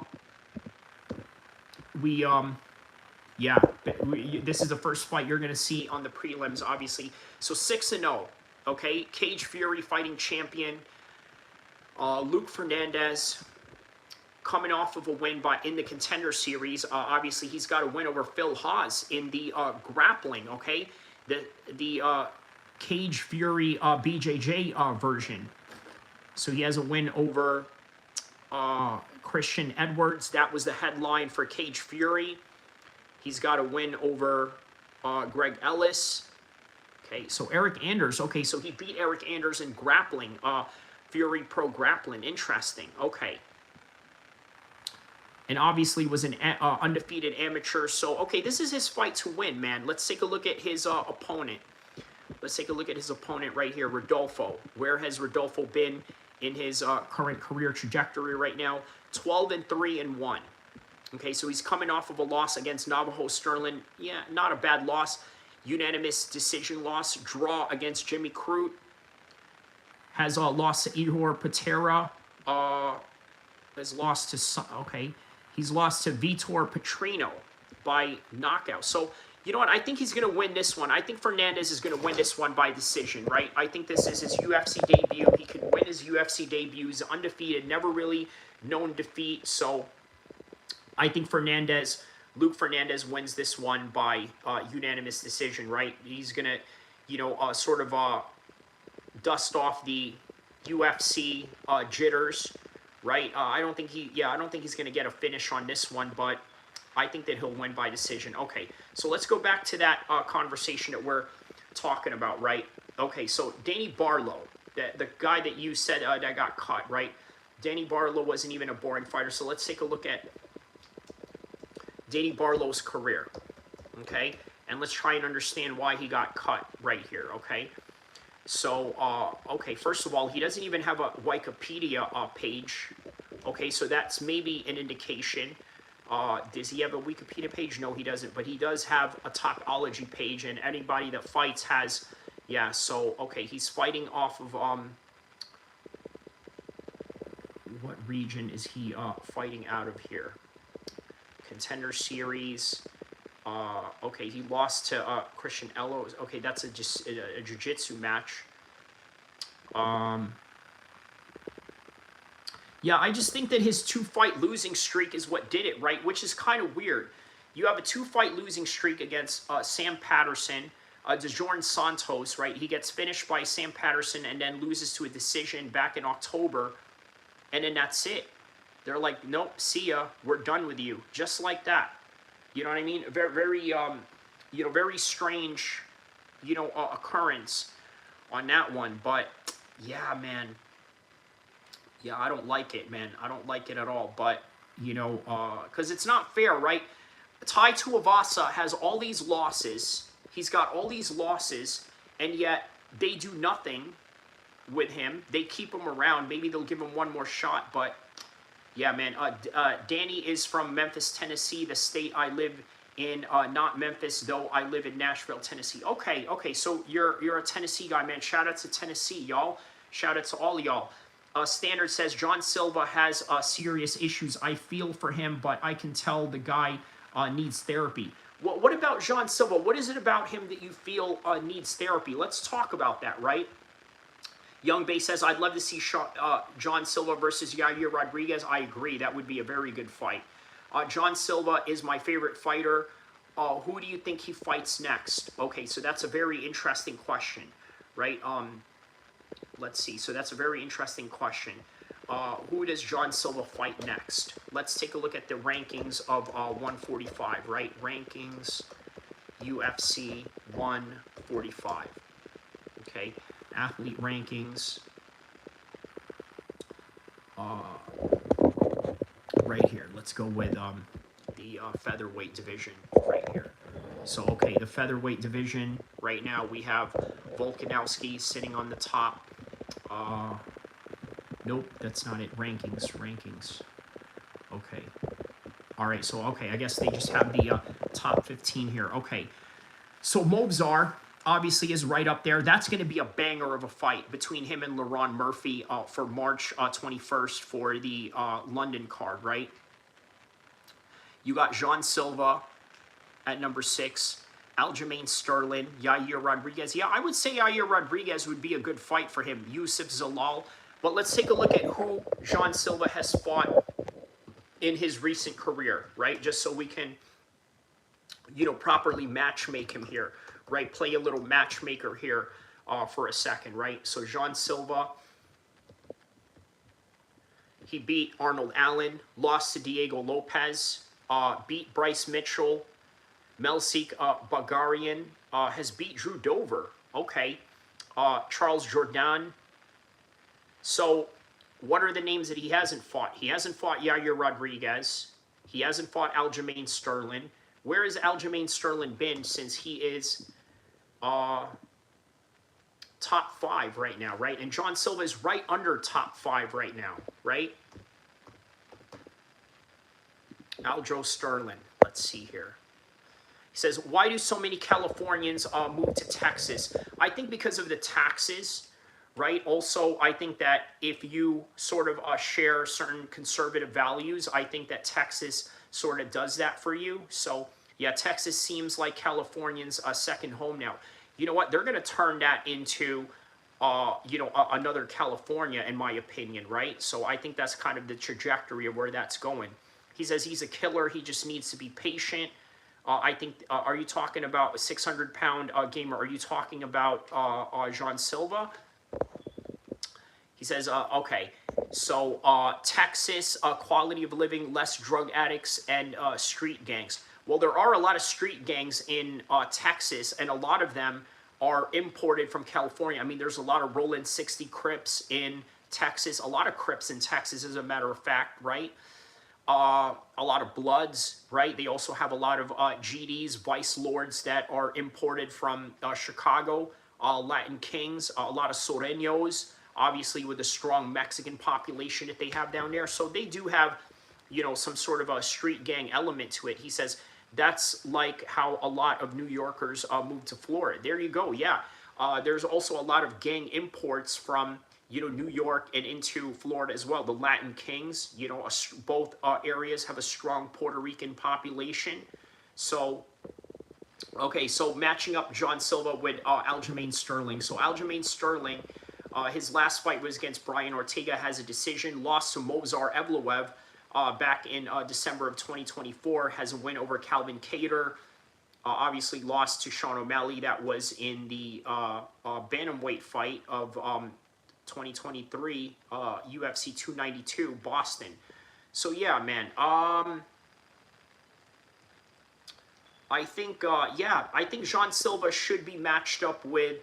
this is the first fight you're going to see on the prelims, obviously. So 6-0, okay? Cage Fury fighting champion. Luke Fernandez coming off of a win in the Contender Series. Obviously, he's got a win over Phil Haas in the grappling, okay? The Cage Fury BJJ version. So he has a win over Christian Edwards. That was the headline for Cage Fury. He's got a win over Greg Ellis. Okay, so Eric Anders. Okay, so he beat Eric Anders in grappling. Fury Pro Grappling. Interesting. Okay. And obviously was an undefeated amateur. So, okay, this is his fight to win, man. Let's take a look at his opponent. Let's take a look at his opponent right here, Rodolfo. Where has Rodolfo been in his current career trajectory right now? 12-3-1. Okay, so he's coming off of a loss against Navajo Sterling. Yeah, not a bad loss. Unanimous decision loss. Draw against Jimmy Crute. Has lost to Ihor Patera. Has lost to, okay, he's lost to Vitor Petrino by knockout. So, you know what? I think he's going to win this one. I think Fernandez is going to win this one by decision, right? I think this is his UFC debut. He could win his UFC debut. He's undefeated, never really known defeat. So, I think Luke Fernandez wins this one by unanimous decision, right? He's going to, you know, sort of dust off the UFC jitters, right? I don't think he's going to get a finish on this one, but I think that he'll win by decision. Okay, so let's go back to that conversation that we're talking about, right? Okay, so Danny Barlow, the guy that you said that got cut, right? Danny Barlow wasn't even a boring fighter, so let's take a look at Danny Barlow's career, okay? And let's try and understand why he got cut right here, okay? So, okay, first of all, he doesn't even have a Wikipedia page. Okay, so that's maybe an indication. Does he have a Wikipedia page? No, he doesn't. But he does have a Topology page, and anybody that fights has, yeah, so, okay, he's fighting off of, what region is he fighting out of here? Contender Series. Okay, he lost to Christian Ellos. Okay, that's just a jiu-jitsu match. Yeah, I just think that his 2-fight losing streak is what did it, right? Which is kind of weird. You have a 2-fight losing streak against Sam Patterson, DeJordan Santos, right? He gets finished by Sam Patterson and then loses to a decision back in October, and then that's it. They're like, nope, see ya, we're done with you, just like that. You know what I mean? Very, very, very strange, occurrence on that one. But yeah, man. Yeah, I don't like it, man. I don't like it at all. But, because it's not fair, right? Tai Tuivasa has all these losses. He's got all these losses, and yet they do nothing with him. They keep him around. Maybe they'll give him one more shot. But, yeah, man. Danny is from Memphis, Tennessee, the state I live in. Not Memphis, though I live in Nashville, Tennessee. Okay. So you're a Tennessee guy, man. Shout out to Tennessee, y'all. Shout out to all of y'all. Standard says, John Silva has serious issues. I feel for him, but I can tell the guy needs therapy. What about John Silva? What is it about him that you feel needs therapy? Let's talk about that, right? Young Bay says, I'd love to see John Silva versus Yair Rodriguez. I agree. That would be a very good fight. John Silva is my favorite fighter. Who do you think he fights next? Okay, so that's a very interesting question, right? Let's see. So that's a very interesting question. Who does John Silva fight next? Let's take a look at the rankings of 145, right? Rankings, UFC 145. Okay. Athlete rankings. Right here. Let's go with the featherweight division right here. So, okay, the featherweight division, right now we have Volkanovski sitting on the top. Nope, that's not it. Rankings. Okay. All right, so, okay, I guess they just have the top 15 here. Okay, so Mobzar obviously is right up there. That's going to be a banger of a fight between him and Laron Murphy for March 21st for the London card, right? You got Jean Silva at number 6. Aljamain Sterling, Yair Rodriguez. Yeah, I would say Yair Rodriguez would be a good fight for him. Yusuf Zalal. But let's take a look at who Jean Silva has fought in his recent career, right? Just so we can, properly matchmake him here, right? Play a little matchmaker here for a second, right? So Jean Silva, he beat Arnold Allen, lost to Diego Lopez, beat Bryce Mitchell, Melsik Bagarian, has beat Drew Dover. Okay. Charles Jourdain. So, what are the names that he hasn't fought? He hasn't fought Yair Rodriguez. He hasn't fought Aljamain Sterling. Where has Aljamain Sterling been since he is top 5 right now, right? And John Silva is right under top 5 right now, right? Aljo Sterling. Let's see here. He says, why do so many Californians move to Texas? I think because of the taxes, right? Also, I think that if you sort of share certain conservative values, I think that Texas sort of does that for you. So, yeah, Texas seems like Californians' second home now. You know what? They're going to turn that into, another California, in my opinion, right? So I think that's kind of the trajectory of where that's going. He says he's a killer. He just needs to be patient. I think, are you talking about a 600-pound gamer? Are you talking about Jean Silva? He says, okay, so Texas, quality of living, less drug addicts, and street gangs. Well, there are a lot of street gangs in Texas, and a lot of them are imported from California. I mean, there's a lot of Rollin 60 Crips in Texas, a lot of Crips in Texas, as a matter of fact, right? A lot of Bloods, right? They also have a lot of GDs, Vice Lords that are imported from Chicago, Latin Kings, a lot of Sureños, obviously with the strong Mexican population that they have down there. So they do have, some sort of a street gang element to it. He says that's like how a lot of New Yorkers move to Florida. There you go, yeah. There's also a lot of gang imports from, New York and into Florida as well. The Latin Kings, both areas have a strong Puerto Rican population. So, okay, so matching up John Silva with Aljamain Sterling. So Aljamain Sterling, his last fight was against Brian Ortega, has a decision, lost to Movsar Evloev back in December of 2024, has a win over Calvin Kattar. Obviously lost to Sean O'Malley. That was in the bantamweight fight of 2023 UFC 292 Boston. So yeah, man. I think Jean Silva should be matched up with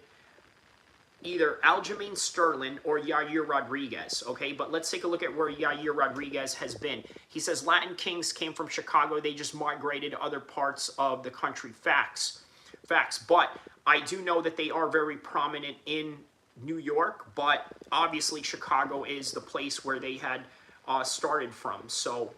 either Aljamain Sterling or Yair Rodriguez, okay? But let's take a look at where Yair Rodriguez has been. He says Latin Kings came from Chicago. They just migrated to other parts of the country. Facts. But I do know that they are very prominent in New York, but obviously Chicago is the place where they had started from. So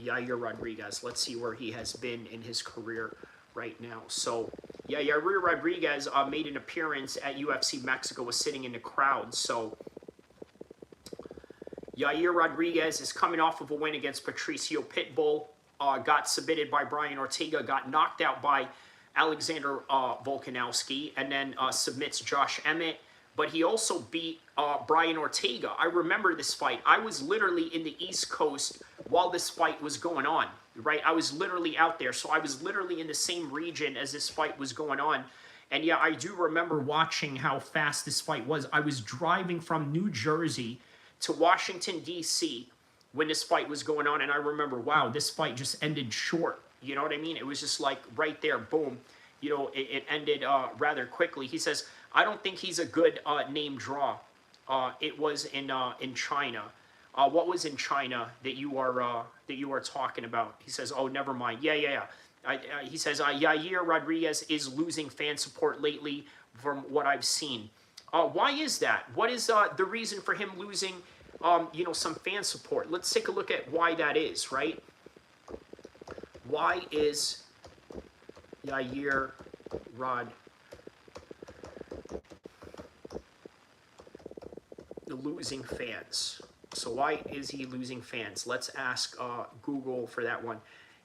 Yair Rodriguez, let's see where he has been in his career right now. So yeah, Yair Rodriguez made an appearance at UFC Mexico, was sitting in the crowd. So Yair Rodriguez is coming off of a win against Patricio Pitbull, got submitted by Brian Ortega, got knocked out by Alexander Volkanovski, and then submits Josh Emmett. But he also beat Brian Ortega. I remember this fight. I was literally in the East Coast while this fight was going on, right? I was literally out there. So I was literally in the same region as this fight was going on. And yeah, I do remember watching how fast this fight was. I was driving from New Jersey to Washington, D.C. when this fight was going on. And I remember, wow, this fight just ended short. You know what I mean? It was just like right there, boom. It ended rather quickly. He says, I don't think he's a good name draw. It was in China. What was in China that you are talking about? He says, oh, never mind. Yeah. He says, Yair Rodriguez is losing fan support lately from what I've seen. Why is that? What is the reason for him losing, some fan support? Let's take a look at why that is, right? Why is Yair Rodriguez losing fans? So why is he losing fans? Let's ask Google for that one.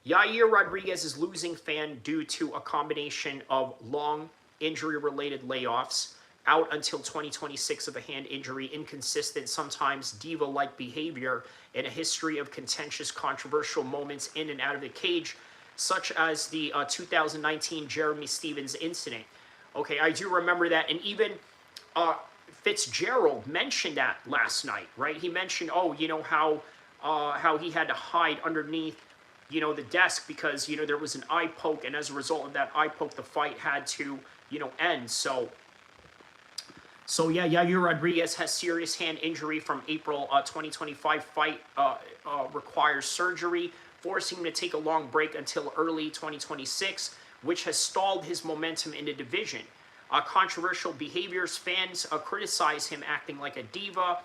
Yair Rodriguez is losing fan due to a combination of long injury-related layoffs, out until 2026 of a hand injury, inconsistent, sometimes diva-like behavior, and a history of contentious, controversial moments in and out of the cage, such as the 2019 Jeremy Stevens incident. Okay, I do remember that, and even Fitzgerald mentioned that last night, right? He mentioned, how he had to hide underneath, the desk because, there was an eye poke, and as a result of that eye poke, the fight had to, end. So yeah, Yair Rodriguez has serious hand injury from April 2025 fight, requires surgery, forcing him to take a long break until early 2026, which has stalled his momentum in the division. Controversial behaviors, fans criticize him acting like a diva,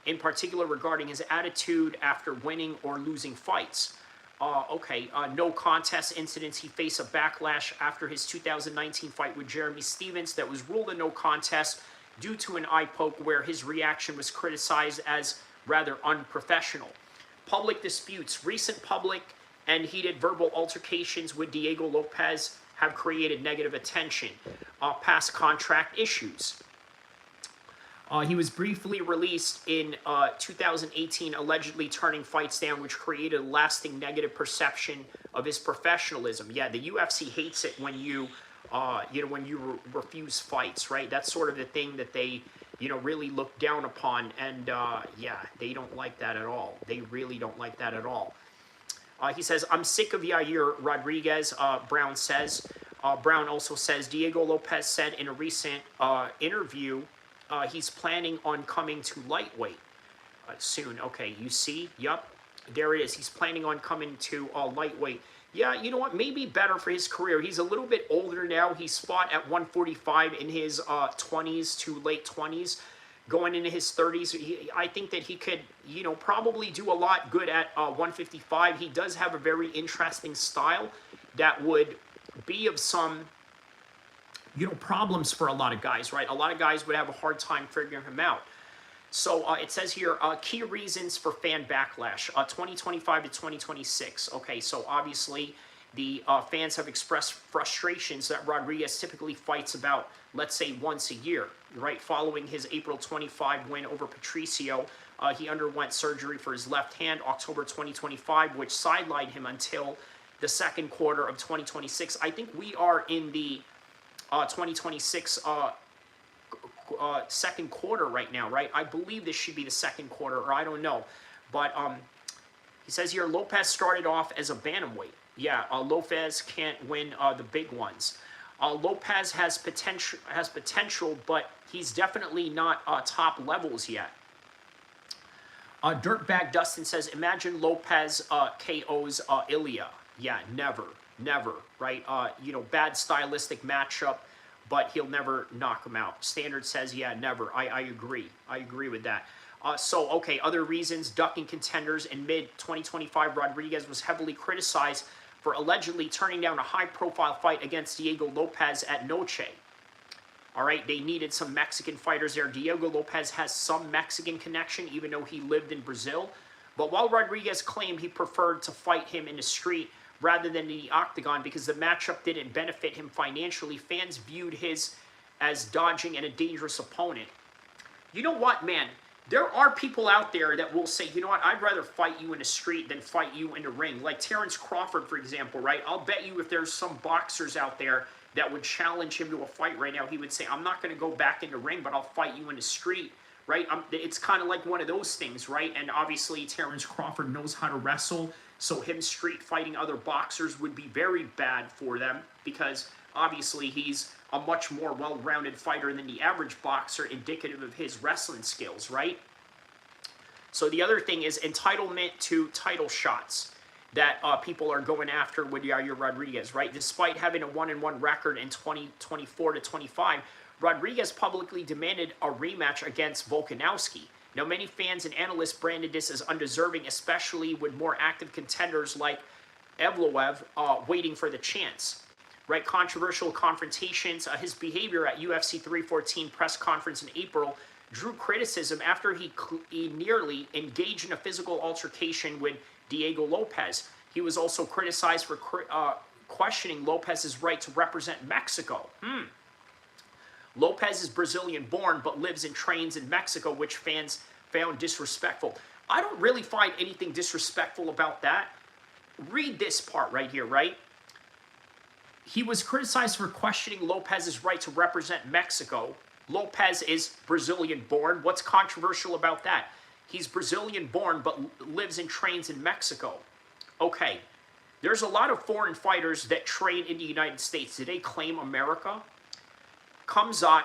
in particular regarding his attitude after winning or losing fights. No contest incidents. He faced a backlash after his 2019 fight with Jeremy Stevens that was ruled a no contest due to an eye poke where his reaction was criticized as rather unprofessional. Public disputes. Recent public and heated verbal altercations with Diego Lopez have created negative attention. Past contract issues. He was briefly released in 2018, allegedly turning fights down, which created a lasting negative perception of his professionalism. Yeah, the UFC hates it when you refuse fights, right? That's sort of the thing that they, really look down upon. And they don't like that at all. They really don't like that at all. He says, I'm sick of Yair Rodriguez, Brown says. Brown also says, Diego Lopez said in a recent interview, he's planning on coming to lightweight soon. Okay, you see? Yep, there it is. He's planning on coming to lightweight. Yeah, you know what? Maybe better for his career. He's a little bit older now. He's fought at 145 in his 20s to late 20s. Going into his 30s, I think that he could, probably do a lot good at 155. He does have a very interesting style that would be of some, problems for a lot of guys, right? A lot of guys would have a hard time figuring him out. So it says here, key reasons for fan backlash, 2025 to 2026. Okay, so obviously the fans have expressed frustrations that Rodriguez typically fights about, let's say, once a year, right? Following his April 25 win over Patricio, he underwent surgery for his left hand October 2025, which sidelined him until the second quarter of 2026. I think we are in the 2026 second quarter right now, right? I believe this should be the second quarter, or I don't know. But he says here, Lopez started off as a bantamweight. Yeah, Lopez can't win the big ones. Lopez has potential, but he's definitely not top levels yet. Dirtbag Dustin says, imagine Lopez KOs Ilya. Yeah, never, right? Bad stylistic matchup, but he'll never knock him out. Standard says, yeah, never. I agree. I agree with that. Okay, other reasons, ducking contenders. In mid-2025, Rodriguez was heavily criticized for allegedly turning down a high-profile fight against Diego Lopez at Noche. All right, they needed some Mexican fighters there. Diego Lopez has some Mexican connection, even though he lived in Brazil. But while Rodriguez claimed he preferred to fight him in the street rather than in the octagon because the matchup didn't benefit him financially, fans viewed his as dodging and a dangerous opponent. You know what, man? There are people out there that will say, you know what, I'd rather fight you in the street than fight you in the ring. Like Terrence Crawford, for example, right? I'll bet you if there's some boxers out there that would challenge him to a fight right now, he would say, I'm not going to go back in the ring, but I'll fight you in the street, right? It's kind of like one of those things, right? And obviously Terrence Crawford knows how to wrestle, so him street fighting other boxers would be very bad for them because obviously he's a much more well-rounded fighter than the average boxer, indicative of his wrestling skills, right? So the other thing is entitlement to title shots that people are going after with Yair Rodriguez, right? Despite having a 1-1 record in 2024 to 25, Rodriguez publicly demanded a rematch against Volkanovski. Now, many fans and analysts branded this as undeserving, especially with more active contenders like Evloev waiting for the chance. Right, controversial confrontations. His behavior at UFC 314 press conference in April drew criticism after he nearly engaged in a physical altercation with Diego Lopez. He was also criticized for questioning Lopez's right to represent Mexico. Lopez is Brazilian-born but lives and trains in Mexico, which fans found disrespectful. I don't really find anything disrespectful about that. Read this part right here, right? He was criticized for questioning Lopez's right to represent Mexico. Lopez is Brazilian-born. What's controversial about that? He's Brazilian-born but lives and trains in Mexico. Okay, there's a lot of foreign fighters that train in the United States. Do they claim America? Khamzat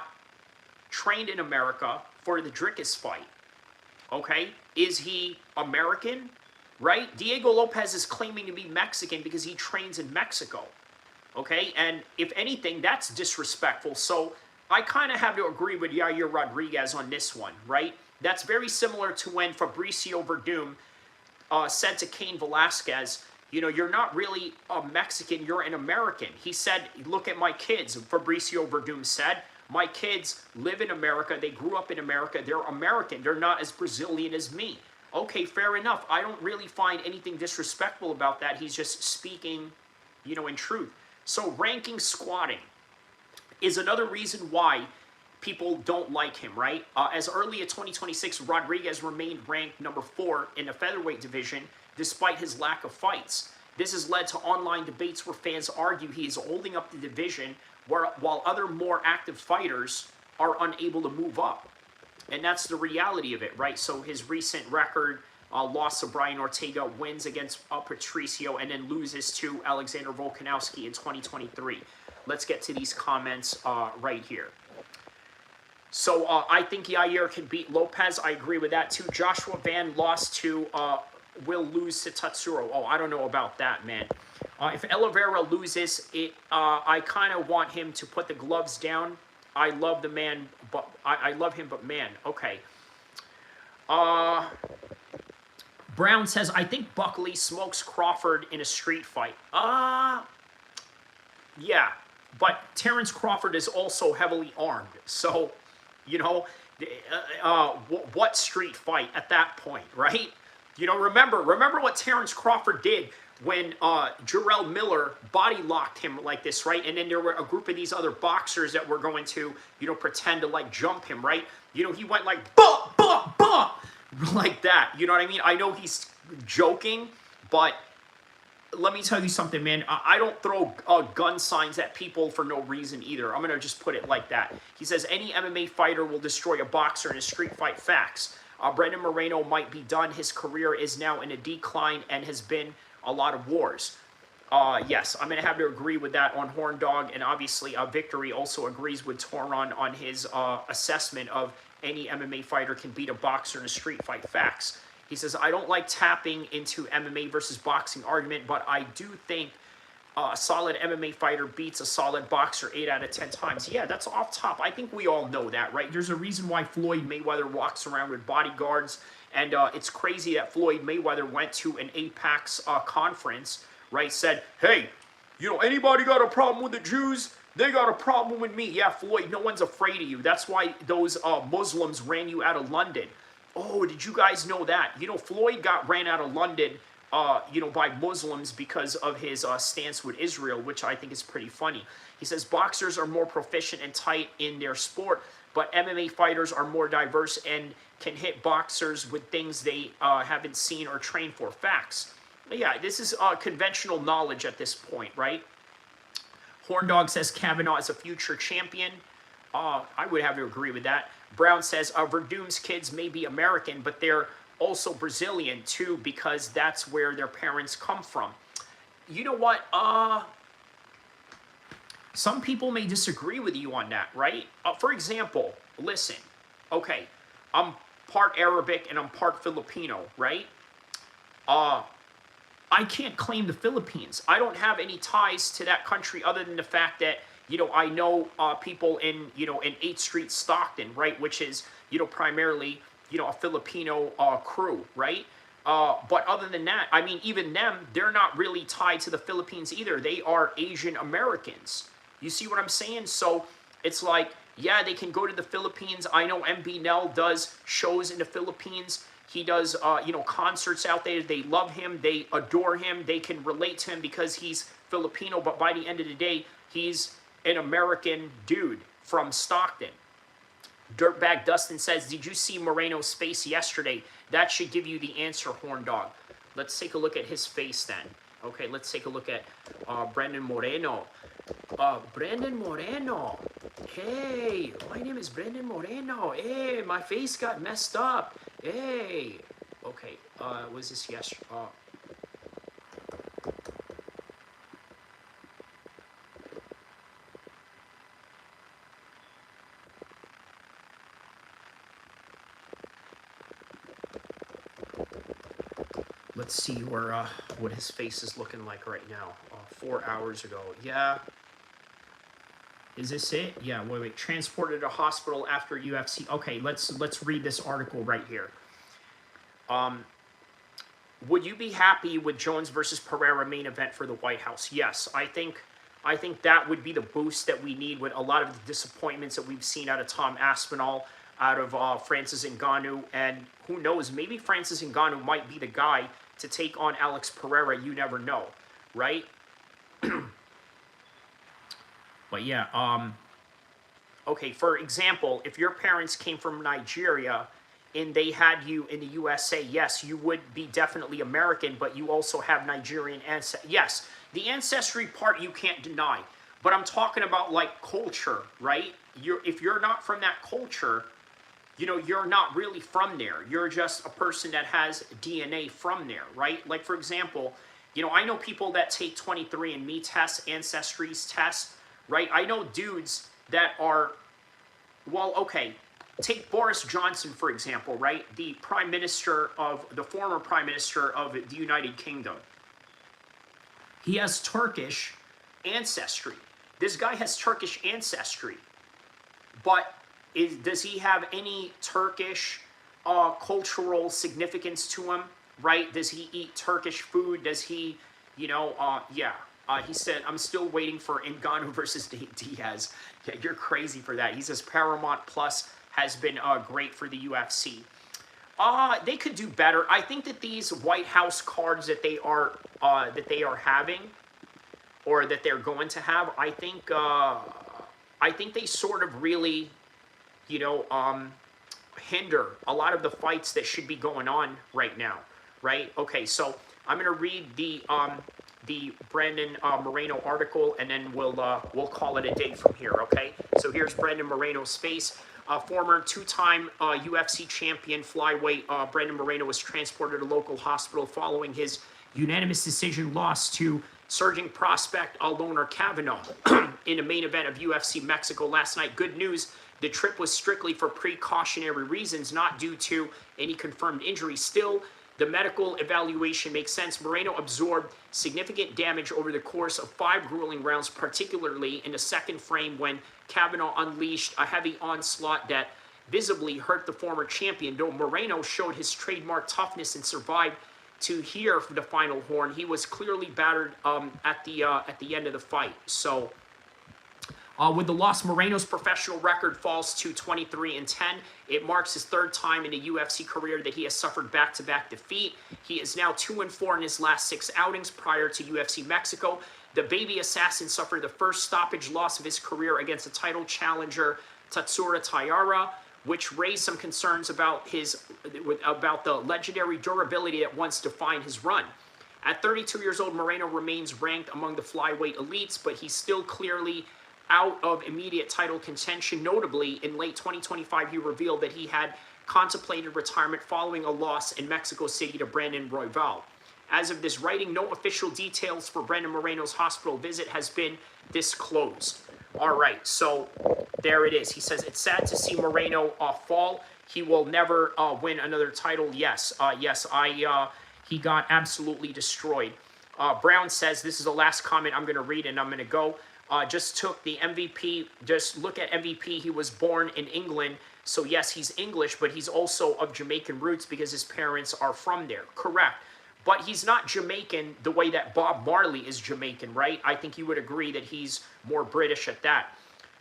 trained in America for the Dricus fight. Okay, is he American? Right? Diego Lopez is claiming to be Mexican because he trains in Mexico. Okay, and if anything, that's disrespectful. So I kind of have to agree with Yair Rodriguez on this one, right? That's very similar to when Fabricio Verdum said to Cain Velasquez, you know, you're not really a Mexican, you're an American. He said, look at my kids, Fabricio Verdum said. My kids live in America, they grew up in America, they're American, they're not as Brazilian as me. Okay, fair enough. I don't really find anything disrespectful about that. He's just speaking, you know, in truth. So ranking squatting is another reason why people don't like him, right? As early as 2026, Rodriguez remained ranked number 4 in the featherweight division despite his lack of fights. This has led to online debates where fans argue he is holding up the division while other more active fighters are unable to move up. And that's the reality of it, right? So his recent record, loss to Brian Ortega, wins against Patricio, and then loses to Alexander Volkanovski in 2023. Let's get to these comments right here. So I think Yair can beat Lopez. I agree with that too. Joshua Van lost to, will lose to Tatsuro. Oh, I don't know about that, man. If Oliveira loses, I kind of want him to put the gloves down. I love the man, but I love him, but man, okay. Brown says, I think Buckley smokes Crawford in a street fight. Yeah, but Terrence Crawford is also heavily armed. So, you know, what street fight at that point, right? Remember what Terrence Crawford did when Jarrell Miller body locked him like this, right? And then there were a group of these other boxers that were going to, pretend to like jump him, right? He went like, bah, bah, bah, like that. You know what I mean? I know he's joking, but let me tell you something, man. I don't throw gun signs at people for no reason either. I'm going to just put it like that. He says, any MMA fighter will destroy a boxer in a street fight. Facts. Brandon Moreno might be done. His career is now in a decline and has been a lot of wars. Yes, I'm going to have to agree with that on Horn Dog. And obviously, Victory also agrees with Toron on his assessment of any MMA fighter can beat a boxer in a street fight. Facts. He says, I don't like tapping into MMA versus boxing argument, but I do think a solid MMA fighter beats a solid boxer 8 out of 10 times. Yeah, that's off top. I think we all know that, right? There's a reason why Floyd Mayweather walks around with bodyguards, and it's crazy that Floyd Mayweather went to an Apex conference, right? Said, hey, anybody got a problem with the Jews? They got a problem with me. Yeah, Floyd, no one's afraid of you. That's why those Muslims ran you out of London. Oh, did you guys know that? Floyd got ran out of London, by Muslims because of his stance with Israel, which I think is pretty funny. He says boxers are more proficient and tight in their sport, but MMA fighters are more diverse and can hit boxers with things they haven't seen or trained for. Facts. But yeah, this is conventional knowledge at this point, right? Horn Dog says Kavanaugh is a future champion. I would have to agree with that. Brown says Verdum's kids may be American, but they're also Brazilian too, because that's where their parents come from. You know what? Some people may disagree with you on that, right? For example, listen. Okay, I'm part Arabic and I'm part Filipino, right? I can't claim the Philippines. I don't have any ties to that country other than the fact that I know people in 8th Street, Stockton, right, which is, primarily, a Filipino crew, right? But other than that, I mean, even them, they're not really tied to the Philippines either. They are Asian Americans. You see what I'm saying? So it's like, yeah, they can go to the Philippines. I know MB Nell does shows in the Philippines. He does, concerts out there. They love him. They adore him. They can relate to him because he's Filipino. But by the end of the day, he's an American dude from Stockton. Dirtbag Dustin says, did you see Moreno's face yesterday? That should give you the answer, Horn Dog. Let's take a look at his face then. Okay, let's take a look at Brandon Moreno. Brandon Moreno. Hey, my name is Brandon Moreno. Hey, my face got messed up. Hey. Okay, was this yesterday? Let's see what his face is looking like right now. 4 hours ago. Yeah. Is this it? Yeah, wait. Transported to hospital after UFC. Okay, let's read this article right here. Would you be happy with Jones versus Pereira main event for the White House? Yes, I think that would be the boost that we need with a lot of the disappointments that we've seen out of Tom Aspinall, out of Francis Ngannou, and who knows, maybe Francis Ngannou might be the guy to take on Alex Pereira. You never know, right? But yeah, okay, for example, if your parents came from Nigeria and they had you in the USA, yes, you would be definitely American, but you also have Nigerian ancestry. Yes, the ancestry part you can't deny, but I'm talking about like culture, right? If you're not from that culture, you're not really from there. You're just a person that has DNA from there, right? Like, for example, I know people that take 23andMe tests, ancestries tests, right? I know dudes that are, well, okay, take Boris Johnson, for example, right? The former prime minister of the United Kingdom. He has Turkish ancestry. This guy has Turkish ancestry, but does he have any Turkish cultural significance to him, right? Does he eat Turkish food? Does he, yeah. He said, I'm still waiting for Ngannou versus Diaz. Yeah, you're crazy for that. He says Paramount Plus has been great for the UFC. They could do better. I think that these White House cards that they are having, or that they're going to have, I think they sort of really, you know, hinder a lot of the fights that should be going on right now, right? Okay, so I'm gonna read the Brandon Moreno article, and then we'll call it a day from here. Okay, so here's Brandon Moreno's face. Former two-time UFC champion flyweight Brandon Moreno was transported to a local hospital following his unanimous decision loss to surging prospect Loner Kavanaugh in a main event of UFC Mexico last night. Good news, the trip was strictly for precautionary reasons, not due to any confirmed injury. Still, the medical evaluation makes sense. Moreno absorbed significant damage over the course of 5 grueling rounds, particularly in the second frame when Kavanaugh unleashed a heavy onslaught that visibly hurt the former champion. Though Moreno showed his trademark toughness and survived to hear the final horn, he was clearly battered at the end of the fight. So, with the loss, Moreno's professional record falls to 23-10. It marks his 3rd time in a UFC career that he has suffered back-to-back defeat. He is now 2-4 in his last 6 outings prior to UFC Mexico. The baby assassin suffered the first stoppage loss of his career against a title challenger, Tatsuro Taira, which raised some concerns about the legendary durability that once defined his run. At 32 years old, Moreno remains ranked among the flyweight elites, but he's still clearly out of immediate title contention. Notably, in late 2025, he revealed that he had contemplated retirement following a loss in Mexico City to Brandon Royval. As of this writing, no official details for Brandon Moreno's hospital visit has been disclosed. All right, so there it is. He says, it's sad to see Moreno fall. He will never win another title. Yes, he got absolutely destroyed. Brown says, this is the last comment I'm going to read, and I'm going to go. Just took the MVP. Just look at MVP. He was born in England. So yes, he's English, but he's also of Jamaican roots because his parents are from there. Correct. But he's not Jamaican the way that Bob Marley is Jamaican, right? I think you would agree that he's more British at that.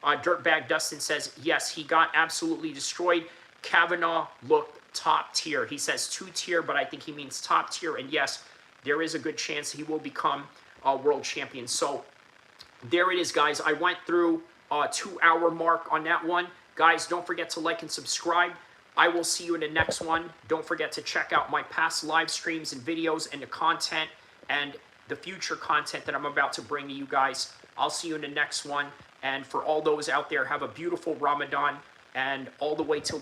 Dirtbag Dustin says, yes, he got absolutely destroyed. Kavanaugh looked top tier. He says 2-tier, but I think he means top tier. And yes, there is a good chance he will become a world champion. So there it is, guys. I went through a 2-hour mark on that one. Guys, don't forget to like and subscribe. I will see you in the next one. Don't forget to check out my past live streams and videos and the content and the future content that I'm about to bring to you guys. I'll see you in the next one. And for all those out there, have a beautiful Ramadan. And all the way till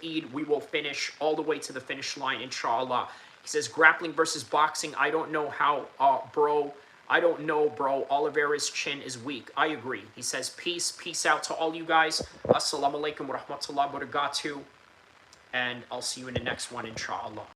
Eid, we will finish all the way to the finish line, inshallah. He says, grappling versus boxing. I don't know how, bro. I don't know, bro. Oliveira's chin is weak. I agree. He says, peace out to all you guys. Assalamu alaikum wa rahmatullahi wa barakatuh. And I'll see you in the next one, inshallah.